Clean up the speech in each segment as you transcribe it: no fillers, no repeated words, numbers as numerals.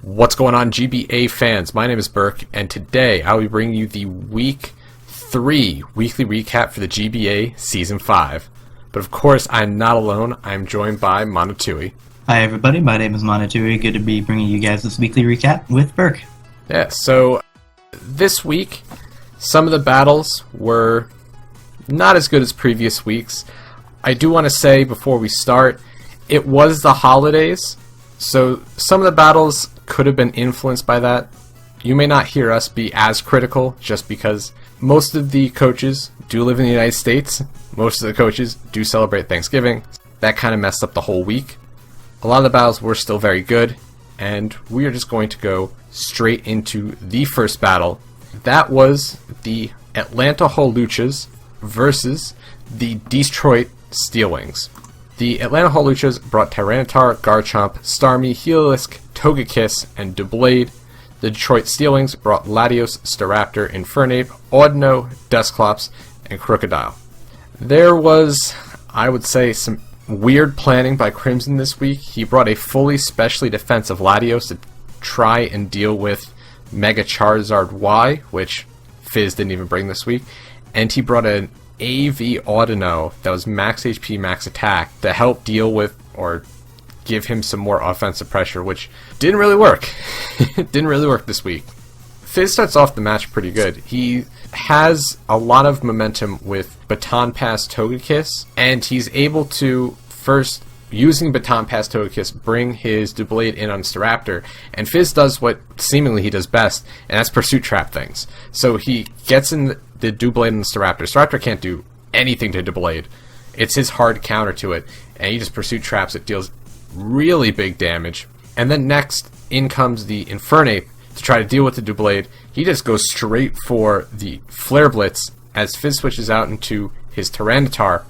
What's going on, GBA fans? My name is Berk, and today I will be bringing you the Week 3 weekly recap for the GBA Season 5. But of course, I'm not alone. I'm joined by Monotooi. Hi everybody, my name is Monotooi. Good to be bringing you guys this weekly recap with Berk. Yeah, so this week, some of the battles were not as good as previous weeks. I do want to say before we start, it was the holidays, so some of the battles could have been influenced by that. You may not hear us be as critical just because most of the coaches do live in the United States. Most of the coaches do celebrate Thanksgiving. That kind of messed up the whole week. A lot of the battles were still very good, and we are just going to go straight into the first battle. That was the Atlanta Holuchas versus the Detroit Steelwings. The Atlanta Holuchas brought Tyranitar, Garchomp, Starmie, Heliolisk, Togekiss, and Doublade. The Detroit Steelwings brought Latios, Staraptor, Infernape, Audino, Dusclops, and Crocodile. There was, I would say, some weird planning by Crimson this week. He brought a fully specially defensive Latios to try and deal with Mega Charizard Y, which Fizz didn't even bring this week, and he brought an AV Audino that was max HP, max attack to help deal with or give him some more offensive pressure, which didn't really work. It didn't really work this week. Fizz starts off the match pretty good. He has a lot of momentum with Baton Pass Togekiss, and he's able to first, using Baton Pass Togekiss, bring his Doublade in on Staraptor, and Fizz does what seemingly he does best, and that's Pursuit Trap things. So he gets in the Doublade and the Staraptor. Staraptor can't do anything to Doublade. It's his hard counter to it, and he just Pursuit Traps. It deals really big damage. And then next, in comes the Infernape to try to deal with the Doublade. He just goes straight for the Flare Blitz as Fizz switches out into his Tyranitar.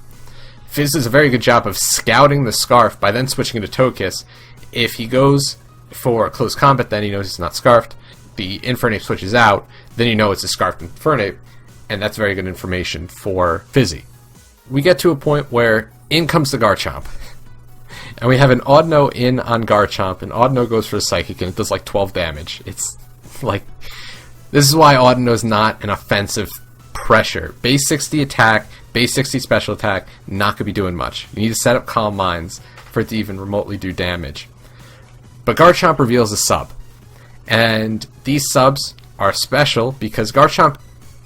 Fizz does a very good job of scouting the Scarf by then switching into Togekiss. If he goes for close combat, then he knows he's not Scarfed. The Infernape switches out, then you know it's a Scarfed Infernape, and that's very good information for Fizzy. We get to a point where in comes the Garchomp. And we have an Audino in on Garchomp, and Audino goes for a Psychic, and it does like 12 damage. It's like, this is why Audino's not an offensive pressure. Base 60 attack, base 60 special attack, not going to be doing much. You need to set up Calm Minds for it to even remotely do damage. But Garchomp reveals a sub. And these subs are special because Garchomp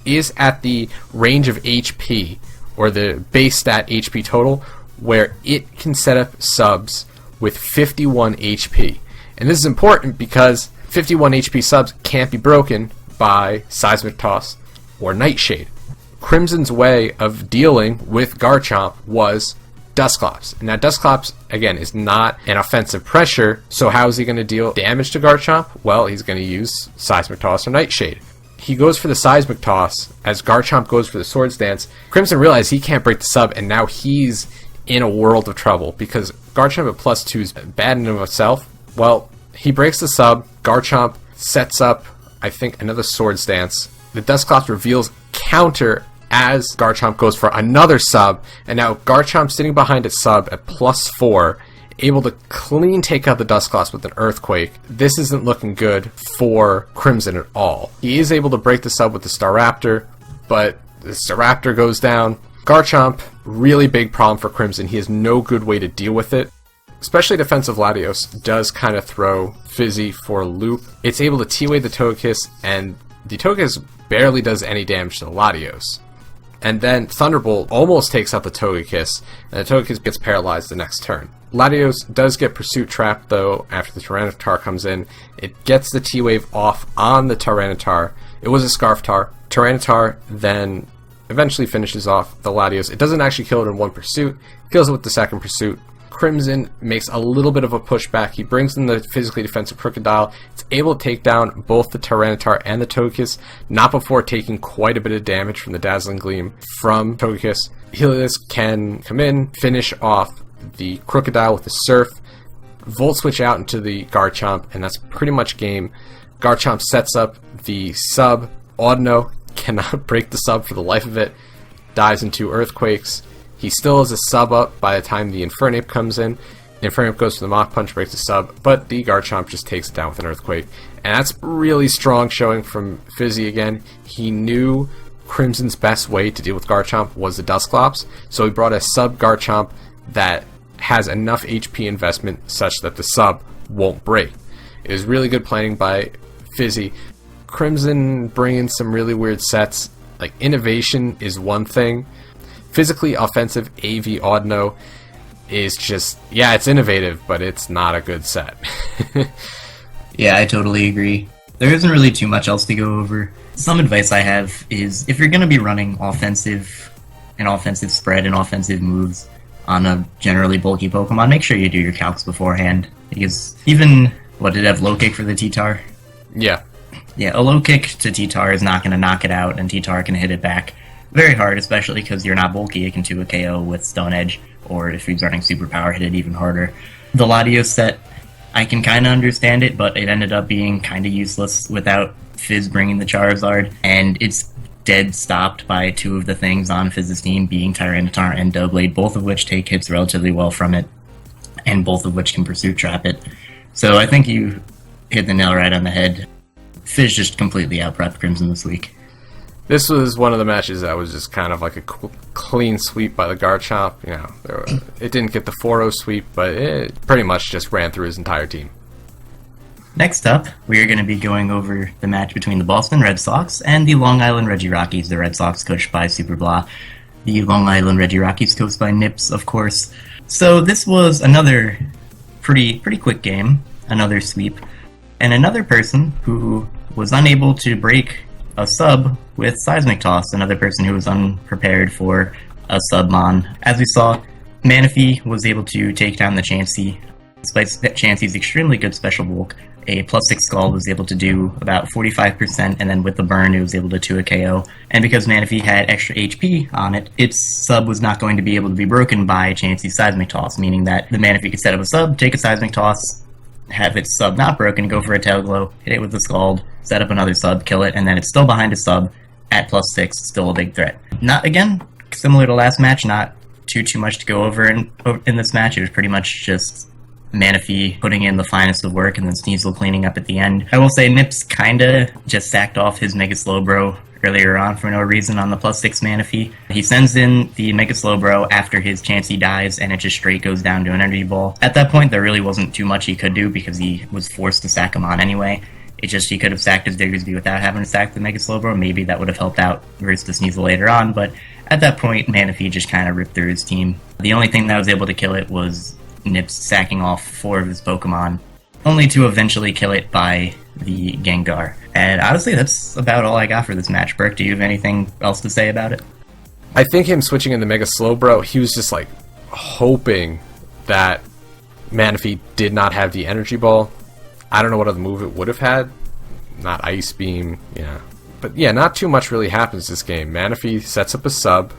is at the range of HP, or the base stat HP total, where it can set up subs with 51 HP. And this is important because 51 HP subs can't be broken by Seismic Toss or Nightshade. Crimson's way of dealing with Garchomp was Dusclops. Now Dusclops, again, is not an offensive pressure, so how is he going to deal damage to Garchomp? Well, he's going to use Seismic Toss or Nightshade. He goes for the Seismic Toss as Garchomp goes for the Swords Dance. Crimson realizes he can't break the sub, and now he's in a world of trouble because Garchomp at +2 is bad in and of itself. Well, he breaks the sub, Garchomp sets up, I think, another Swords Dance. The Dusclops reveals counter as Garchomp goes for another sub, and now Garchomp sitting behind its sub at +4, able to clean take out the Dusclops with an Earthquake. This isn't looking good for Crimson at all. He is able to break the sub with the Staraptor, but the Staraptor goes down. Garchomp, really big problem for Crimson. He has no good way to deal with it. Especially defensive Latios does kind of throw Fizzy for a loop. It's able to T-Way the Togekiss, and the Togekiss barely does any damage to the Latios. And then Thunderbolt almost takes out the Togekiss, and the Togekiss gets paralyzed the next turn. Latios does get Pursuit Trap, though, after the Tyranitar comes in. It gets the T-Wave off on the Tyranitar. It was a Scarftar. Tyranitar then eventually finishes off the Latios. It doesn't actually kill it in one pursuit. It kills it with the second pursuit. Crimson makes a little bit of a pushback. He brings in the physically defensive Crocodile. It's able to take down both the Tyranitar and the Togekiss, not before taking quite a bit of damage from the Dazzling Gleam from Togekiss. Heliolisk can come in, finish off the Crocodile with the Surf, Volt Switch out into the Garchomp, and that's pretty much game. Garchomp sets up the sub. Audino cannot break the sub for the life of it, dives into Earthquakes. He still has a sub up by the time the Infernape comes in. Inframe goes for the Mach Punch, breaks the sub, but the Garchomp just takes it down with an Earthquake. And that's really strong showing from Fizzy again. He knew Crimson's best way to deal with Garchomp was the Dusclops, so he brought a sub Garchomp that has enough HP investment such that the sub won't break. It was really good planning by Fizzy. Crimson bringing some really weird sets. Like, innovation is one thing. Physically offensive AV Audino is just, yeah, it's innovative, but it's not a good set. Yeah, I totally agree. There isn't really too much else to go over. Some advice I have is, if you're going to be running an offensive spread and offensive moves on a generally bulky Pokemon, make sure you do your calcs beforehand. Because even, did it have low kick for the T-Tar? Yeah. Yeah, a low kick to T-Tar is not going to knock it out, and T-Tar can hit it back very hard, especially because you're not bulky. It can 2 a KO with Stone Edge, or if he's running Superpower, hit it even harder. The Latios set, I can kind of understand it, but it ended up being kind of useless without Fizz bringing the Charizard, and it's dead stopped by 2 of the things on Fizz's team, being Tyranitar and Doublade, both of which take hits relatively well from it, and both of which can Pursuit Trap it. So I think you hit the nail right on the head. Fizz just completely outprepped Crimson this week. This was one of the matches that was just kind of like a clean sweep by the Garchomp. You know, it didn't get the 4-0 sweep, but it pretty much just ran through his entire team. Next up, we are going to be going over the match between the Boston Red Sox and the Long Island Reggie Rockies. The Red Sox coached by Super Blah. The Long Island Reggie Rockies coached by Nips, of course. So this was another pretty quick game, another sweep, and another person who was unable to break a sub with Seismic Toss, another person who was unprepared for a submon. As we saw, Manaphy was able to take down the Chansey. Despite Chansey's extremely good special bulk, a +6 Scald was able to do about 45%, and then with the burn it was able to 2 a KO. And because Manaphy had extra HP on it, its sub was not going to be able to be broken by Chansey's Seismic Toss, meaning that the Manaphy could set up a sub, take a Seismic Toss, have its sub not broken, go for a Tail Glow, hit it with the Scald, set up another sub, kill it, and then it's still behind a sub at +6, still a big threat. Not, again, similar to last match, not too much to go over in this match. It was pretty much just Manaphy putting in the finest of work and then Sneasel cleaning up at the end. I will say Nips kinda just sacked off his Mega Slowbro earlier on for no reason on the +6 Manaphy. He sends in the Mega Slowbro after his Chansey dies, and it just straight goes down to an Energy Ball. At that point, there really wasn't too much he could do because he was forced to sack him on anyway. It's just he could have sacked his Diggersby without having to sack the Mega Slowbro. Maybe that would have helped out versus the Sneasel later on, but at that point, Manaphy just kind of ripped through his team. The only thing that was able to kill it was Nips sacking off 4 of his Pokemon, only to eventually kill it by the Gengar. And honestly, that's about all I got for this match. Berk, do you have anything else to say about it? I think him switching into Mega Slowbro, he was just like hoping that Manaphy did not have the Energy Ball. I don't know what other move it would have had. Not Ice Beam, yeah. But yeah, not too much really happens this game. Manaphy sets up a sub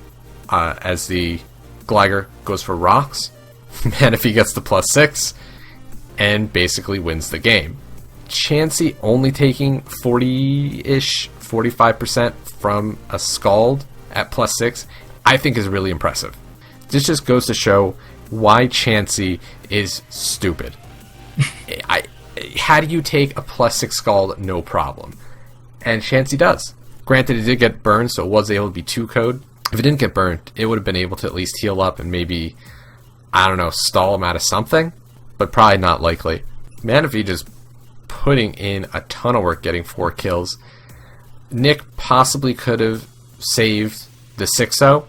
as the Gligar goes for Rocks. Manaphy gets the +6 and basically wins the game. Chansey only taking 40-ish, 45% from a Scald at +6, I think is really impressive. This just goes to show why Chansey is stupid. How do you take a +6 Scald? No problem. And Chansey does. Granted, it did get burned, so it was able to be 2-code. If it didn't get burned, it would have been able to at least heal up and maybe, I don't know, stall him out of something, but probably not likely. Manaphy just putting in a ton of work getting 4 kills. Nick possibly could have saved the 6-0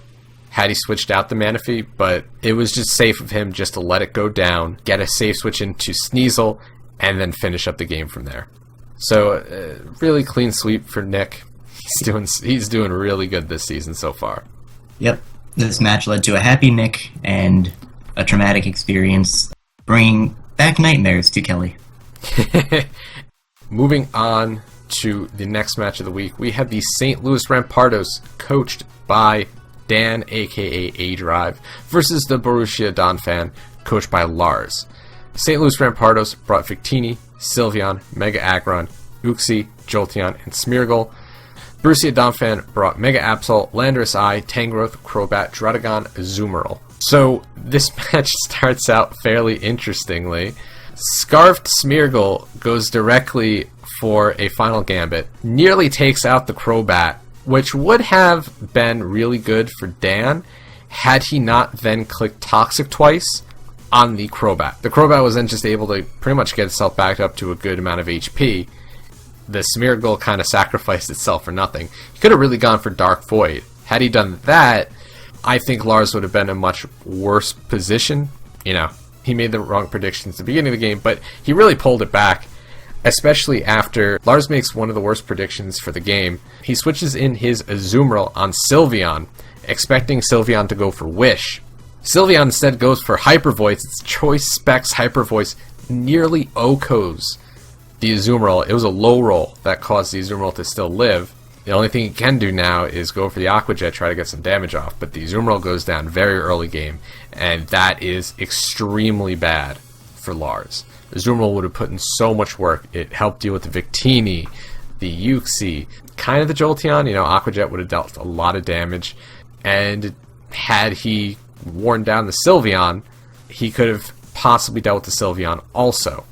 had he switched out the Manaphy, but it was just safe of him just to let it go down, get a safe switch into Sneasel, and then finish up the game from there. So, really clean sweep for Nick. He's doing really good this season so far. Yep. This match led to a happy Nick and a traumatic experience, bringing back nightmares to Kelly. Moving on to the next match of the week, we have the St. Louis Rampardos, coached by Dan, aka A-Drive, versus the Borussia Donphan, coached by Lars. St. Louis Rampardos brought Victini, Sylveon, Mega Aggron, Uxie, Jolteon, and Smeargle. Borussia Donphan brought Mega Absol, Landorus Eye, Tangrowth, Crobat, Druddigon, Azumarill. So this match starts out fairly interestingly. Scarfed Smeargle goes directly for a final gambit, nearly takes out the Crobat, which would have been really good for Dan had he not then clicked Toxic twice on the Crobat. The Crobat was then just able to pretty much get itself back up to a good amount of HP. The Smeargle kind of sacrificed itself for nothing. He could have really gone for Dark Void. Had he done that, I think Lars would have been in a much worse position. You know, he made the wrong predictions at the beginning of the game, but he really pulled it back, especially after Lars makes one of the worst predictions for the game. He switches in his Azumarill on Sylveon, expecting Sylveon to go for Wish. Sylveon instead goes for Hyper Voice. Its Choice Specs Hyper Voice nearly OHKOs the Azumarill. It was a low roll that caused the Azumarill to still live. The only thing he can do now is go for the Aqua Jet, try to get some damage off, but the Azumarill goes down very early game, and that is extremely bad for Lars. The Azumarill would have put in so much work. It helped deal with the Victini, the Uxie, kind of the Jolteon. You know, Aqua Jet would have dealt a lot of damage, and had he worn down the Sylveon, he could have possibly dealt with the Sylveon also.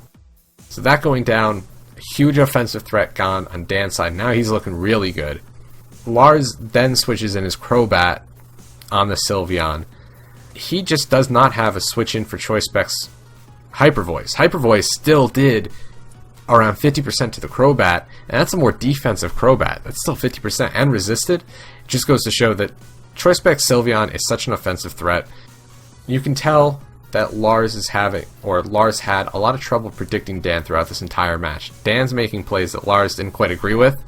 So that going down, a huge offensive threat gone on Dan's side. Now he's looking really good. Lars then switches in his Crobat on the Sylveon. He just does not have a switch in for Choice Specs Hyper Voice. Hyper Voice still did around 50% to the Crobat, and that's a more defensive Crobat. That's still 50% and resisted. It just goes to show that Choice Specs Sylveon is such an offensive threat. You can tell that Lars had a lot of trouble predicting Dan throughout this entire match. Dan's making plays that Lars didn't quite agree with,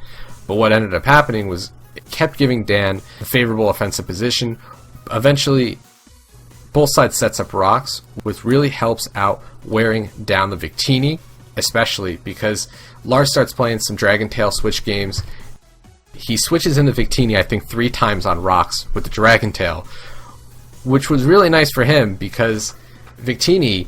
but what ended up happening was it kept giving Dan a favorable offensive position. Eventually, both sides sets up rocks, which really helps out wearing down the Victini, especially because Lars starts playing some Dragon Tail switch games. He switches into Victini, I think, 3 times on rocks with the Dragon Tail, which was really nice for him because Victini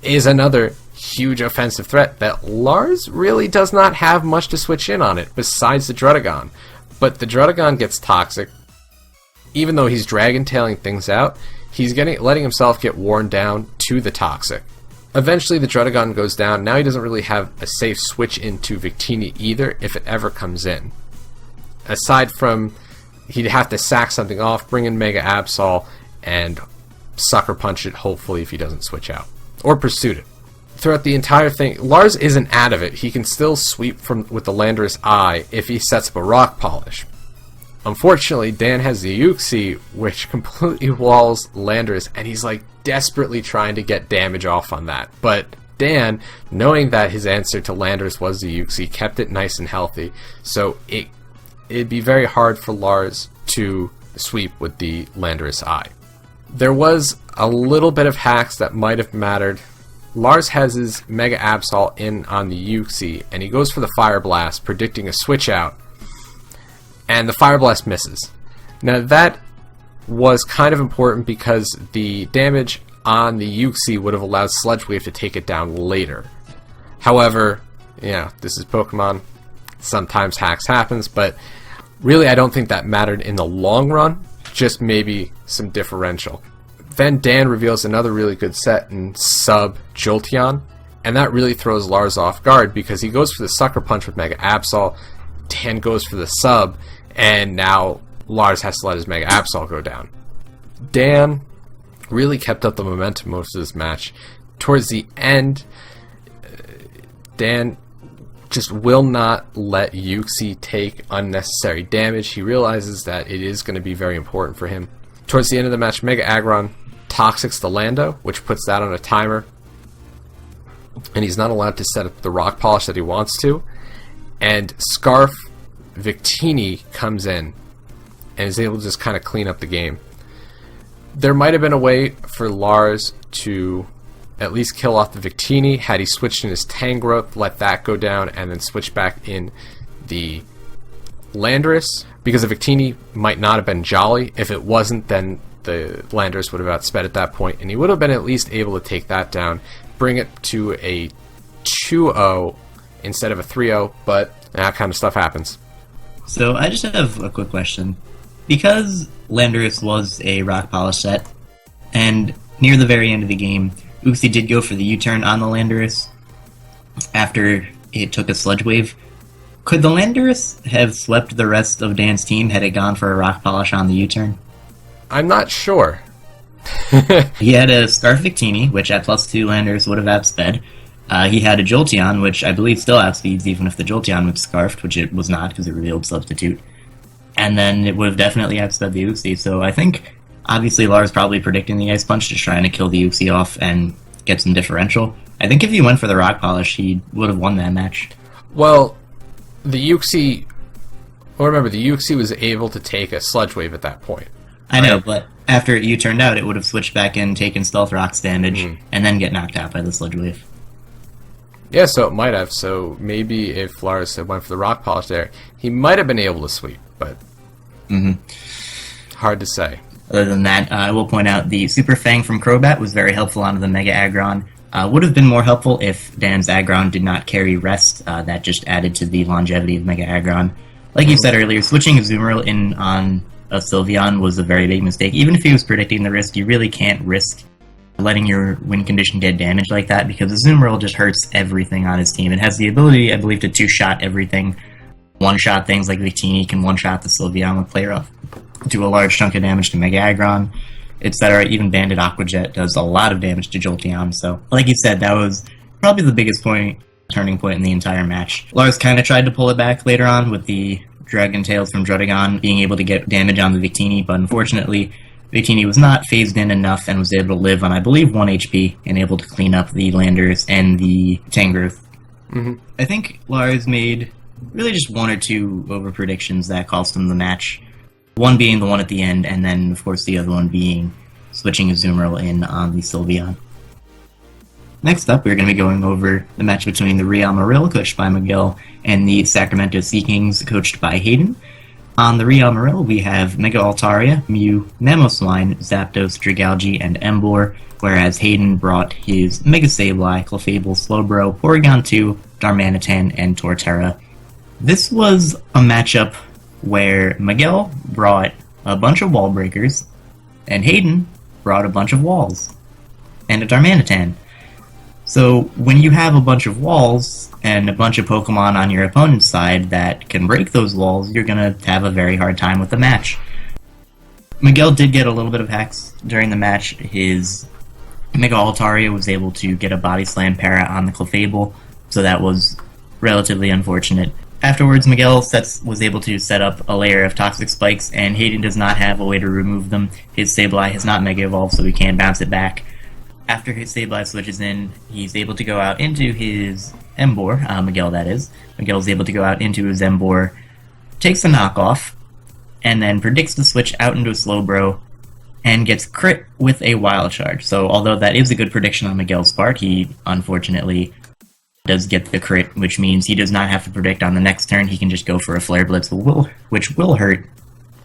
is another huge offensive threat that Lars really does not have much to switch in on it besides the Druddigon. But the Druddigon gets toxic. Even though he's Dragon Tailing things out, he's letting himself get worn down to the toxic. Eventually the Druddigon goes down. Now he doesn't really have a safe switch into Victini either if it ever comes in. Aside from he'd have to sack something off, bring in Mega Absol, and Sucker Punch it, hopefully, if he doesn't switch out. Or Pursuit it. Throughout the entire thing, Lars isn't out of it. He can still sweep with the Landorus Eye if he sets up a Rock Polish. Unfortunately, Dan has the Uxie, which completely walls Landorus, and he's like desperately trying to get damage off on that. But Dan, knowing that his answer to Landorus was the Uxie, kept it nice and healthy. So it'd be very hard for Lars to sweep with the Landorus Eye. There was a little bit of hacks that might have mattered. Lars has his Mega Absol in on the Uxie, and he goes for the Fire Blast, predicting a switch out, and the Fire Blast misses. Now that was kind of important because the damage on the Uxie would have allowed Sludge Wave to take it down later. However, yeah, this is Pokemon. Sometimes hacks happens, but really I don't think that mattered in the long run, just maybe some differential. Then Dan reveals another really good set in Sub Jolteon, and that really throws Lars off guard because he goes for the Sucker Punch with Mega Absol, Dan goes for the Sub, and now Lars has to let his Mega Absol go down. Dan really kept up the momentum most of this match. Towards the end, Dan just will not let Uxie take unnecessary damage. He realizes that it is going to be very important for him. Towards the end of the match, Mega Aggron Toxics the Lando, which puts that on a timer, and he's not allowed to set up the Rock Polish that he wants to, and Scarf Victini comes in and is able to just kind of clean up the game. There might have been a way for Lars to at least kill off the Victini had he switched in his Tangrowth, let that go down, and then switch back in the Landorus, because the Victini might not have been Jolly. If it wasn't, then the Landorus would have outsped at that point, and he would have been at least able to take that down, bring it to a 2-0 instead of a 3-0, but that kind of stuff happens. So I just have a quick question. Because Landorus was a Rock Polish set, And near the very end of the game, Uxie did go for the U-turn on the Landorus after it took a sludge wave. Could the Landorus have swept the rest of Dan's team had it gone for a rock polish on the U-turn? I'm not sure. He had a Scarf Victini, which at +2 Landorus would have outsped. He had a Jolteon, which I believe still outspeeds even if the Jolteon was Scarfed, which it was not because it revealed Substitute. And then it would have definitely outsped the Uxie, so I think obviously Lars probably predicting the Ice Punch, just trying to kill the Uxie off and get some differential. I think if he went for the Rock Polish, he would have won that match. Well, the Uxie... Well, remember, the Uxie was able to take a Sludge Wave at that point. I know, but after you turned out, it would have switched back in, taken Stealth Rock's damage, and then get knocked out by the Sludge Wave. Yeah, so it might have. So maybe if Lars had went for the Rock Polish there, he might have been able to sweep, but hard to say. Other than that, I will point out the Super Fang from Crobat was very helpful onto the Mega Aggron. Would have been more helpful if Dan's Aggron did not carry Rest. That just added to the longevity of Mega Aggron. Like you said earlier, switching Azumarill in on a Sylveon was a very big mistake. Even if he was predicting the risk, you really can't risk letting your win condition get damaged like that, because Azumarill just hurts everything on his team. It has the ability, I believe, to two-shot everything. One-shot things like Victini can one-shot the Sylveon with Play Rough, do a large chunk of damage to Mega Aggron, etc. Even Banded Aqua Jet does a lot of damage to Jolteon, so like you said, that was probably the biggest turning point in the entire match. Lars kind of tried to pull it back later on with the Dragon Tails from Druddigon being able to get damage on the Victini, but unfortunately Victini was not phased in enough and was able to live on, I believe, 1 HP and able to clean up the Landers and the Tangrowth. I think Lars made really just one or two over predictions that cost him the match. One being the one at the end, and then, of course, the other one being switching Azumarill in on the Sylveon. Next up, we're going to be going over the match between the Real Marill, coached by Miguel, and the Sacramento Sea Kings, coached by Hayden. On the Real Marill, we have Mega Altaria, Mew, Mamoswine, Zapdos, Dragalge, and Emboar, whereas Hayden brought his Mega Sableye, Clefable, Slowbro, Porygon 2, Darmanitan, and Torterra. This was a matchup where Miguel brought a bunch of Wall Breakers, and Hayden brought a bunch of Walls, and a Darmanitan. So when you have a bunch of walls and a bunch of Pokemon on your opponent's side that can break those walls, you're going to have a very hard time with the match. Miguel did get a little bit of hacks during the match. His Mega Altaria was able to get a Body Slam para on the Clefable, so that was relatively unfortunate. Afterwards, Miguel was able to set up a layer of Toxic Spikes, and Hayden does not have a way to remove them. His Sableye has not Mega Evolved, so he can't bounce it back. After his Sableye switches in, he's able to go out into his Emboar, Miguel that is. Miguel's able to go out into his Emboar, takes a knockoff, and then predicts the switch out into a Slowbro, and gets crit with a Wild Charge. So although that is a good prediction on Miguel's part, he unfortunately does get the crit, which means he does not have to predict on the next turn. He can just go for a Flare Blitz, which will hurt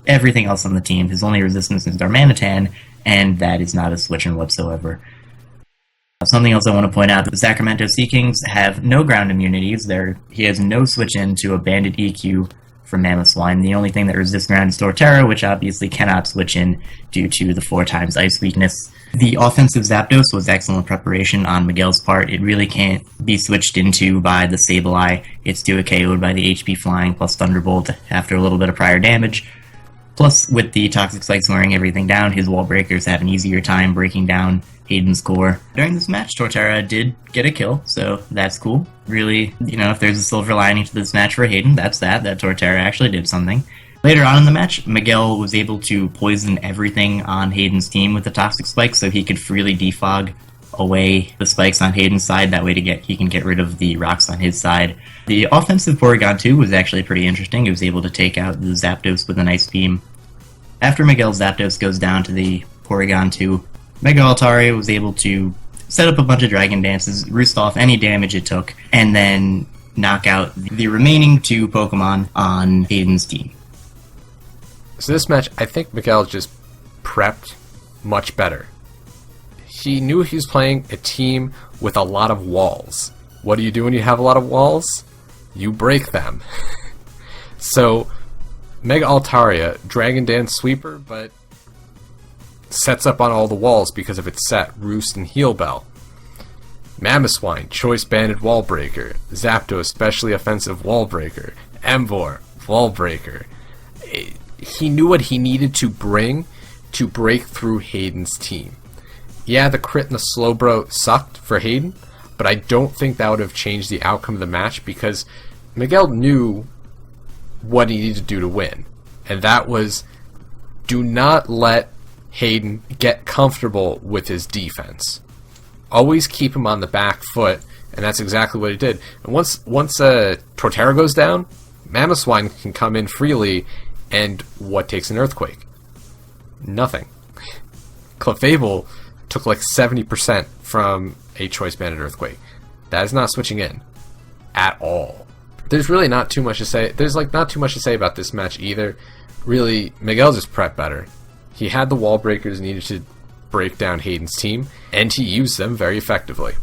everything else on the team. His only resistance is Darmanitan, and that is not a switch-in whatsoever. Something else I want to point out, the Sacramento Sea Kings have no ground immunities. He has no switch-in to a Banded EQ from Mamoswine. The only thing that resists ground is Torterra, which obviously cannot switch in due to the 4x Ice weakness. The offensive Zapdos was excellent preparation on Miguel's part. It really can't be switched into by the Sableye. It's 2 KO'd by the HP Flying plus Thunderbolt after a little bit of prior damage. Plus, with the Toxic Spikes wearing everything down, his Wall Breakers have an easier time breaking down Hayden's core. During this match, Torterra did get a kill, so that's cool. Really, if there's a silver lining to this match for Hayden, that's that Torterra actually did something. Later on in the match, Miguel was able to poison everything on Hayden's team with the Toxic Spikes, so he could freely defog away the spikes on Hayden's side. That way he can get rid of the rocks on his side. The offensive Porygon 2 was actually pretty interesting. It was able to take out the Zapdos with an Ice Beam. After Miguel's Zapdos goes down to the Porygon 2, Mega Altaria was able to set up a bunch of Dragon Dances, roost off any damage it took, and then knock out the remaining 2 Pokemon on Hayden's team. So this match, I think Miguel just prepped much better. He knew he was playing a team with a lot of walls. What do you do when you have a lot of walls? You break them. So, Mega Altaria, Dragon Dance Sweeper, but sets up on all the walls because of its set, Roost, and Heel Bell. Mamoswine, Choice Banded Wall Breaker. Zapdos, Especially Offensive Wall Breaker. Emvor, Wall Breaker. He knew what he needed to bring to break through Hayden's team. Yeah, the crit and the Slowbro sucked for Hayden, but I don't think that would have changed the outcome of the match because Miguel knew what he needed to do to win. And that was, do not let Hayden get comfortable with his defense. Always keep him on the back foot, and that's exactly what he did. And once Torterra goes down, Mamoswine can come in freely, and what takes an Earthquake? Nothing. Clefable took like 70% from a Choice Banded Earthquake. That is not switching in at all. There's really not too much to say. There's like not too much to say about this match either. Really, Miguel just prepped better. He had the wall breakers needed to break down Hayden's team, and he used them very effectively.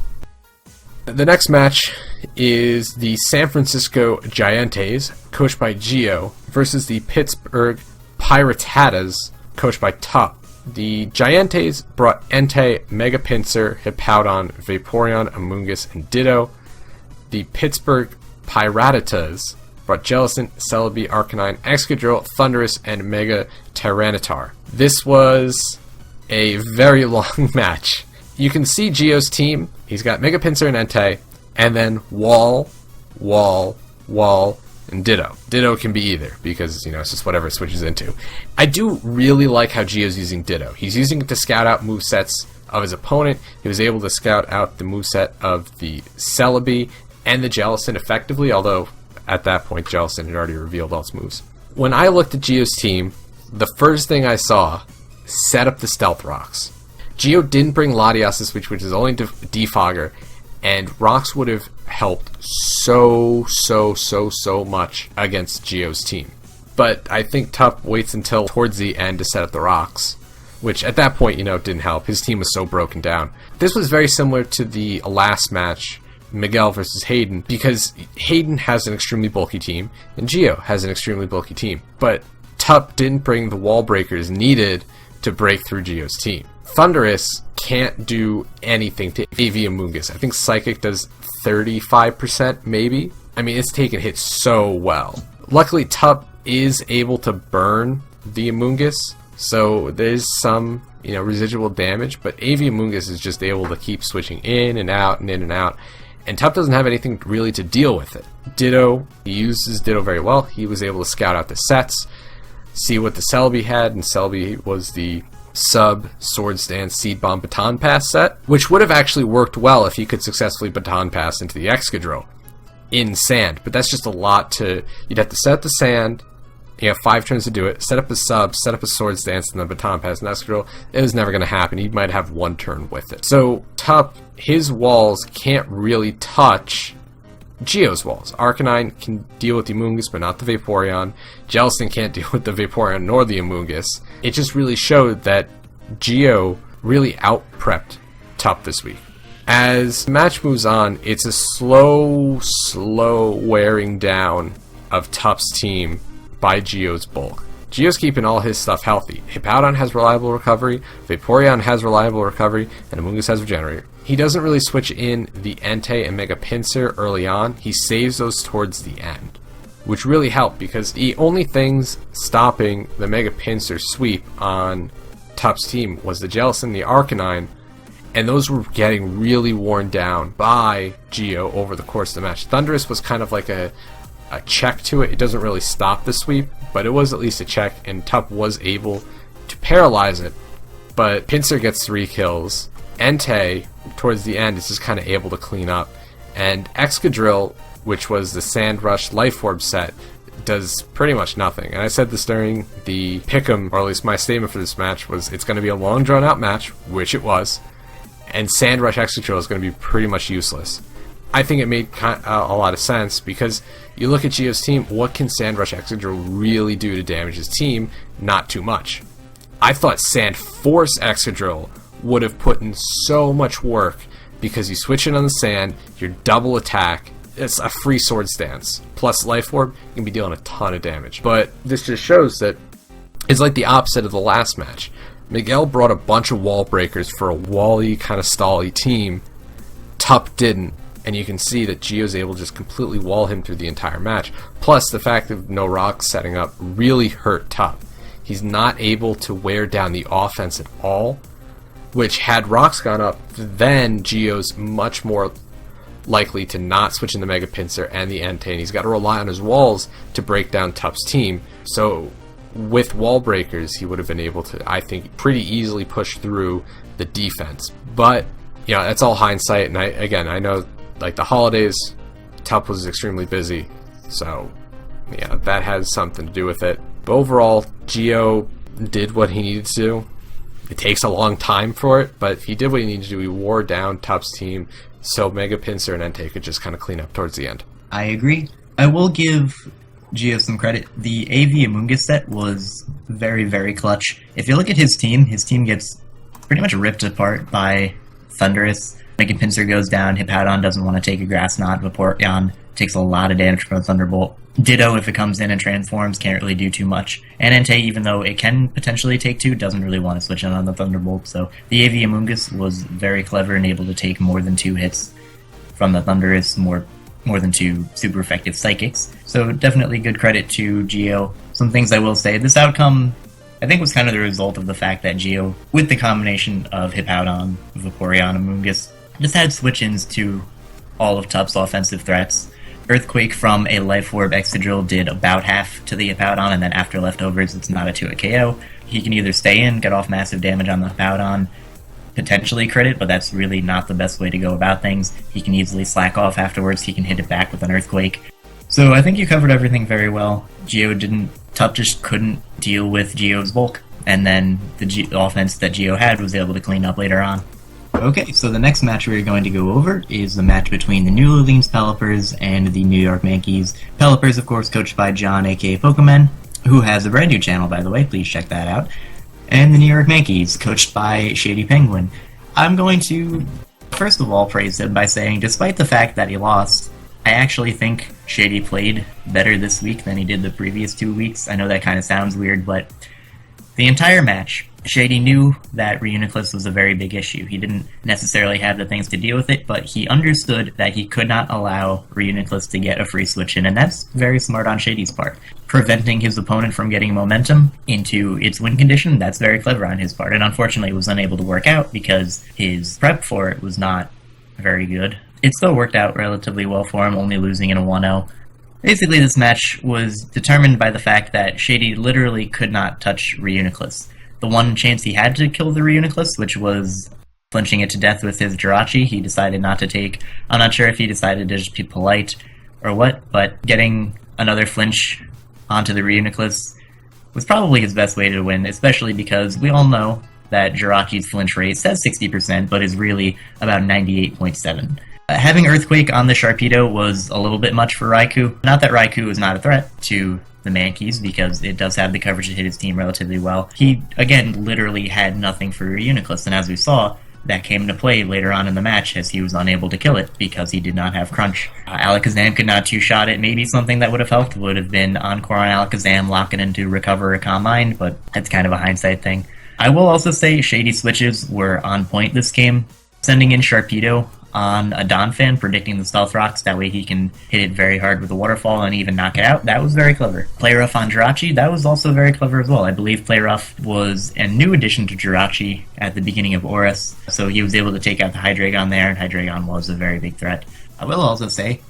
The next match is the San Francisco Giants, coached by Gio, versus the Pittsburgh Piratas, coached by Tup. The Giants brought Entei, Mega Pinsir, Hippowdon, Vaporeon, Amoonguss, and Ditto. The Pittsburgh Piratas brought Jellicent, Celebi, Arcanine, Excadrill, Thundurus, and Mega Tyranitar. This was a very long match. You can see Gio's team. He's got Mega Pinsir and Entei, and then Wall, and Ditto. Ditto can be either, because, it's just whatever it switches into. I do really like how Gio's using Ditto. He's using it to scout out movesets of his opponent. He was able to scout out the moveset of the Celebi and the Jellicent effectively, although at that point Jellicent had already revealed all its moves. When I looked at Gio's team, the first thing I saw, set up the Stealth Rocks. Gio didn't bring Latias this week, which is only Defogger, and Rocks would have helped so much against Gio's team. But I think Tup waits until towards the end to set up the Rocks, which at that point, didn't help. His team was so broken down. This was very similar to the last match, Miguel versus Hayden, because Hayden has an extremely bulky team, and Gio has an extremely bulky team. But Tup didn't bring the wall breakers needed to break through Gio's team. Thundurus can't do anything to AV Amoonguss. I think Psychic does 35%, maybe. I mean, it's taken hits so well. Luckily, Tup is able to burn the Amoonguss, so there's some, residual damage, but AV Amoonguss is just able to keep switching in and out and in and out, and Tup doesn't have anything really to deal with it. Ditto, he uses Ditto very well. He was able to scout out the sets, see what the Celebi had, and Celebi was the Swords Dance, Seed Bomb, Baton Pass set, which would have actually worked well if he could successfully Baton Pass into the Excadrill in Sand, but that's just a lot you'd have to set up the Sand, you have 5 turns to do it, set up a Sub, set up a Swords Dance, and then Baton Pass and Excadrill. It was never going to happen. He might have 1 turn with it. So Tup, his walls can't really touch Gio's walls. Arcanine can deal with the Amoonguss, but not the Vaporeon. Jellicent can't deal with the Vaporeon nor the Amoonguss. It just really showed that Gio really out-prepped Tup this week. As the match moves on, it's a slow wearing down of Tup's team by Gio's bulk. Gio's keeping all his stuff healthy. Hippowdon has reliable recovery, Vaporeon has reliable recovery, and Amoonguss has Regenerator. He doesn't really switch in the Entei and Mega Pinsir early on. He saves those towards the end, which really helped because the only things stopping the Mega Pinsir sweep on Tup's team was the Jellicent and the Arcanine, and those were getting really worn down by Gio over the course of the match. Thundurus was kind of like a check to it. It doesn't really stop the sweep, but it was at least a check, and Tup was able to paralyze it, but Pinsir gets 3 kills. Entei, towards the end, is just kind of able to clean up, and Excadrill, which was the Sand Rush Life Orb set, does pretty much nothing. And I said this during the pick'em, or at least my statement for this match was it's going to be a long drawn out match, which it was, and Sand Rush Excadrill is going to be pretty much useless. I think it made a lot of sense because you look at Gio's team, what can Sand Rush Excadrill really do to damage his team? Not too much. I thought Sand Force Excadrill would have put in so much work because you switch it on the Sand, your double attack, it's a free Swords Dance, plus Life Orb, you can be dealing a ton of damage. But this just shows that it's like the opposite of the last match. Miguel brought a bunch of wall breakers for a wally kind of stally team. Tup didn't, and you can see that Gio's able to just completely wall him through the entire match. Plus, the fact of no rocks setting up really hurt Tup. He's not able to wear down the offense at all, which had rocks gone up, then Gio's much more likely to not switch in the Mega Pincer and the Entei, and he's got to rely on his walls to break down Tup's team. So with wall breakers, he would have been able to, I think, pretty easily push through the defense. But, you know, that's all hindsight, and I know, like, the holidays, Tup was extremely busy, so, yeah, that has something to do with it. But overall, Gio did what he needed to do. It takes a long time for it, but he did what he needed to do. He wore down Tup's team, so Mega Pincer and Entei could just kind of clean up towards the end. I agree. I will give Gio some credit. The AV Amoonguss set was very, very clutch. If you look at his team gets pretty much ripped apart by Thunderous. Mega Pincer goes down, Hippowdon doesn't want to take a Grass Knot, Vaporeon takes a lot of damage from a Thunderbolt. Ditto, if it comes in and transforms, can't really do too much. And Entei, even though it can potentially take two, doesn't really want to switch in on the Thunderbolt. So the AV Amoonguss was very clever and able to take more than 2 hits from the Thunderous, more than 2 super effective Psychics. So definitely good credit to Gio. Some things I will say, this outcome I think was kind of the result of the fact that Gio, with the combination of Hippowdon, Vaporeon, Amoonguss, just had switch-ins to all of Tup's offensive threats. Earthquake from a Life Orb Excadrill did about half to the Hippowdon, and then after leftovers, it's not a 2-hit KO. He can either stay in, get off massive damage on the Hippowdon, potentially crit it, but that's really not the best way to go about things. He can easily slack off afterwards, he can hit it back with an Earthquake. So I think you covered everything very well. Tup just couldn't deal with Gio's bulk, and then the offense that Gio had was able to clean up later on. Okay, so the next match we're going to go over is the match between the New Orleans Pelipers and the New York Yankees. Pelipers, of course, coached by John, aka Pokemon, who has a brand new channel, by the way, please check that out. And the New York Yankees, coached by Shady Penguin. I'm going to, first of all, praise him by saying, despite the fact that he lost, I actually think Shady played better this week than he did the previous 2 weeks. I know that kind of sounds weird, but the entire match, Shady knew that Reuniclus was a very big issue. He didn't necessarily have the things to deal with it, but he understood that he could not allow Reuniclus to get a free switch in, and that's very smart on Shady's part. Preventing his opponent from getting momentum into its win condition, that's very clever on his part, and unfortunately it was unable to work out because his prep for it was not very good. It still worked out relatively well for him, only losing in a 1-0. Basically, this match was determined by the fact that Shady literally could not touch Reuniclus. The one chance he had to kill the Reuniclus, which was flinching it to death with his Jirachi, he decided not to take. I'm not sure if he decided to just be polite or what, but getting another flinch onto the Reuniclus was probably his best way to win, especially because we all know that Jirachi's flinch rate says 60%, but is really about 98.7%. Having Earthquake on the Sharpedo was a little bit much for Raikou. Not that Raikou is not a threat to the Mankeys, because it does have the coverage to hit his team relatively well. He, again, literally had nothing for Reuniclus, and as we saw, that came into play later on in the match as he was unable to kill it because he did not have Crunch. Alakazam could not two-shot it. Maybe something that would have helped would have been Encore on Alakazam, lock it into Recover a Calm Mind, but that's kind of a hindsight thing. I will also say Shady switches were on point this game. Sending in Sharpedo on a Donphan, predicting the Stealth Rocks, that way he can hit it very hard with a Waterfall and even knock it out, that was very clever. Play Rough on Jirachi, that was also very clever as well. I believe Play Rough was a new addition to Jirachi at the beginning of Oris, so he was able to take out the Hydreigon there, and Hydreigon was a very big threat. I will also say,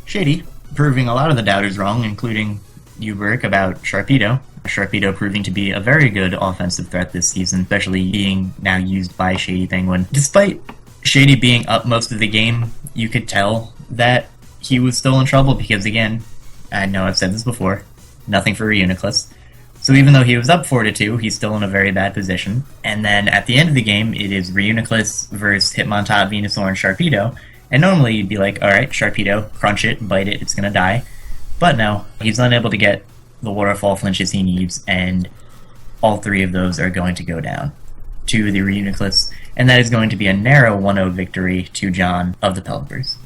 Shady, proving a lot of the doubters wrong, including you, Berk, about Sharpedo. Sharpedo proving to be a very good offensive threat this season, especially being now used by Shady Penguin. Despite Shady being up most of the game, you could tell that he was still in trouble because, again, I know I've said this before, nothing for Reuniclus. So even though he was up 4-2, he's still in a very bad position. And then at the end of the game, it is Reuniclus versus Hitmontop, Venusaur, and Sharpedo. And normally you'd be like, alright, Sharpedo, crunch it, bite it, it's gonna die. But no, he's unable to get the waterfall flinches he needs, and all 3 of those are going to go down to the Reuniclus, and that is going to be a narrow 1-0 victory to John of the Pelipers.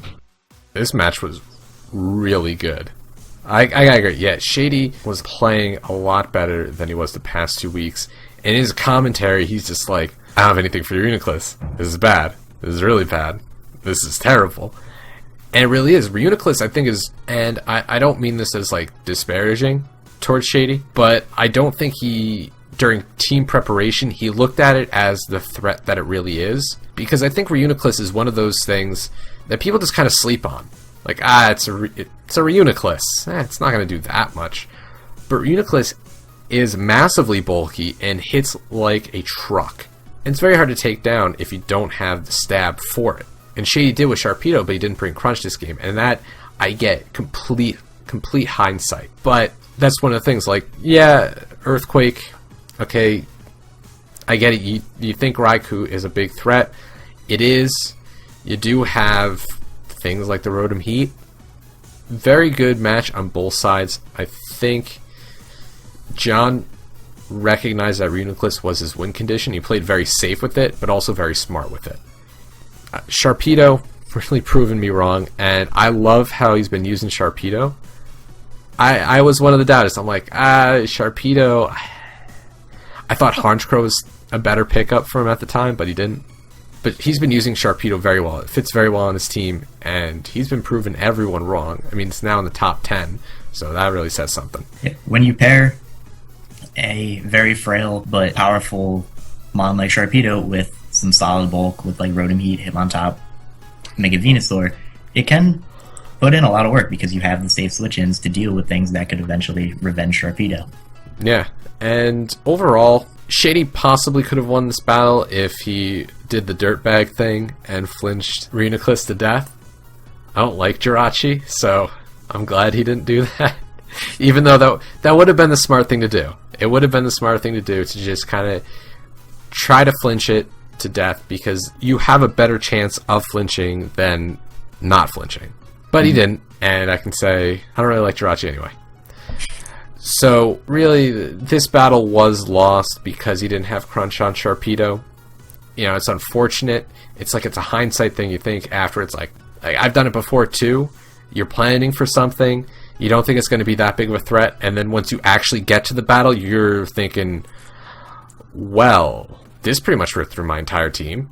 This match was really good. I agree. Yeah, Shady was playing a lot better than he was the past 2 weeks, In his commentary, he's just like, I don't have anything for Reuniclus. This is bad. This is really bad. This is terrible. And it really is. Reuniclus, I think, is, and I don't mean this as like disparaging towards Shady, but I don't think he, during team preparation, he looked at it as the threat that it really is. Because I think Reuniclus is one of those things that people just kind of sleep on. Like, it's a Reuniclus. It's not going to do that much. But Reuniclus is massively bulky and hits like a truck. And it's very hard to take down if you don't have the stab for it. And Shady did with Sharpedo, but he didn't bring Crunch this game. And that, I get complete hindsight. But that's one of the things, like, yeah, Earthquake, okay, I get it. You think Raikou is a big threat. It is. You do have things like the Rotom Heat. Very good match on both sides. I think John recognized that Reuniclus was his win condition. He played very safe with it, but also very smart with it. Sharpedo really proven me wrong, and I love how he's been using Sharpedo. I was one of the doubters. I'm like, Sharpedo. I thought Honchkrow was a better pickup for him at the time, but he didn't. But he's been using Sharpedo very well. It fits very well on his team, and he's been proving everyone wrong. I mean, it's now in the top 10, so that really says something. When you pair a very frail but powerful mon like Sharpedo with some solid bulk with like Rotom Heat, Hitmontop, Mega Venusaur, it can put in a lot of work because you have the safe switch-ins to deal with things that could eventually revenge Sharpedo. Yeah, and overall, Shady possibly could have won this battle if he did the dirtbag thing and flinched Reuniclus to death. I don't like Jirachi, so I'm glad he didn't do that. Even though that would have been the smart thing to do. It would have been the smart thing to do, to just kind of try to flinch it to death, because you have a better chance of flinching than not flinching. But he didn't, and I can say I don't really like Jirachi anyway. So really, this battle was lost because he didn't have Crunch on Sharpedo. You know, it's unfortunate. It's like it's a hindsight thing. You think after, it's like I've done it before too. You're planning for something, you don't think it's going to be that big of a threat, and then once you actually get to the battle, you're thinking, well, this pretty much ripped through my entire team.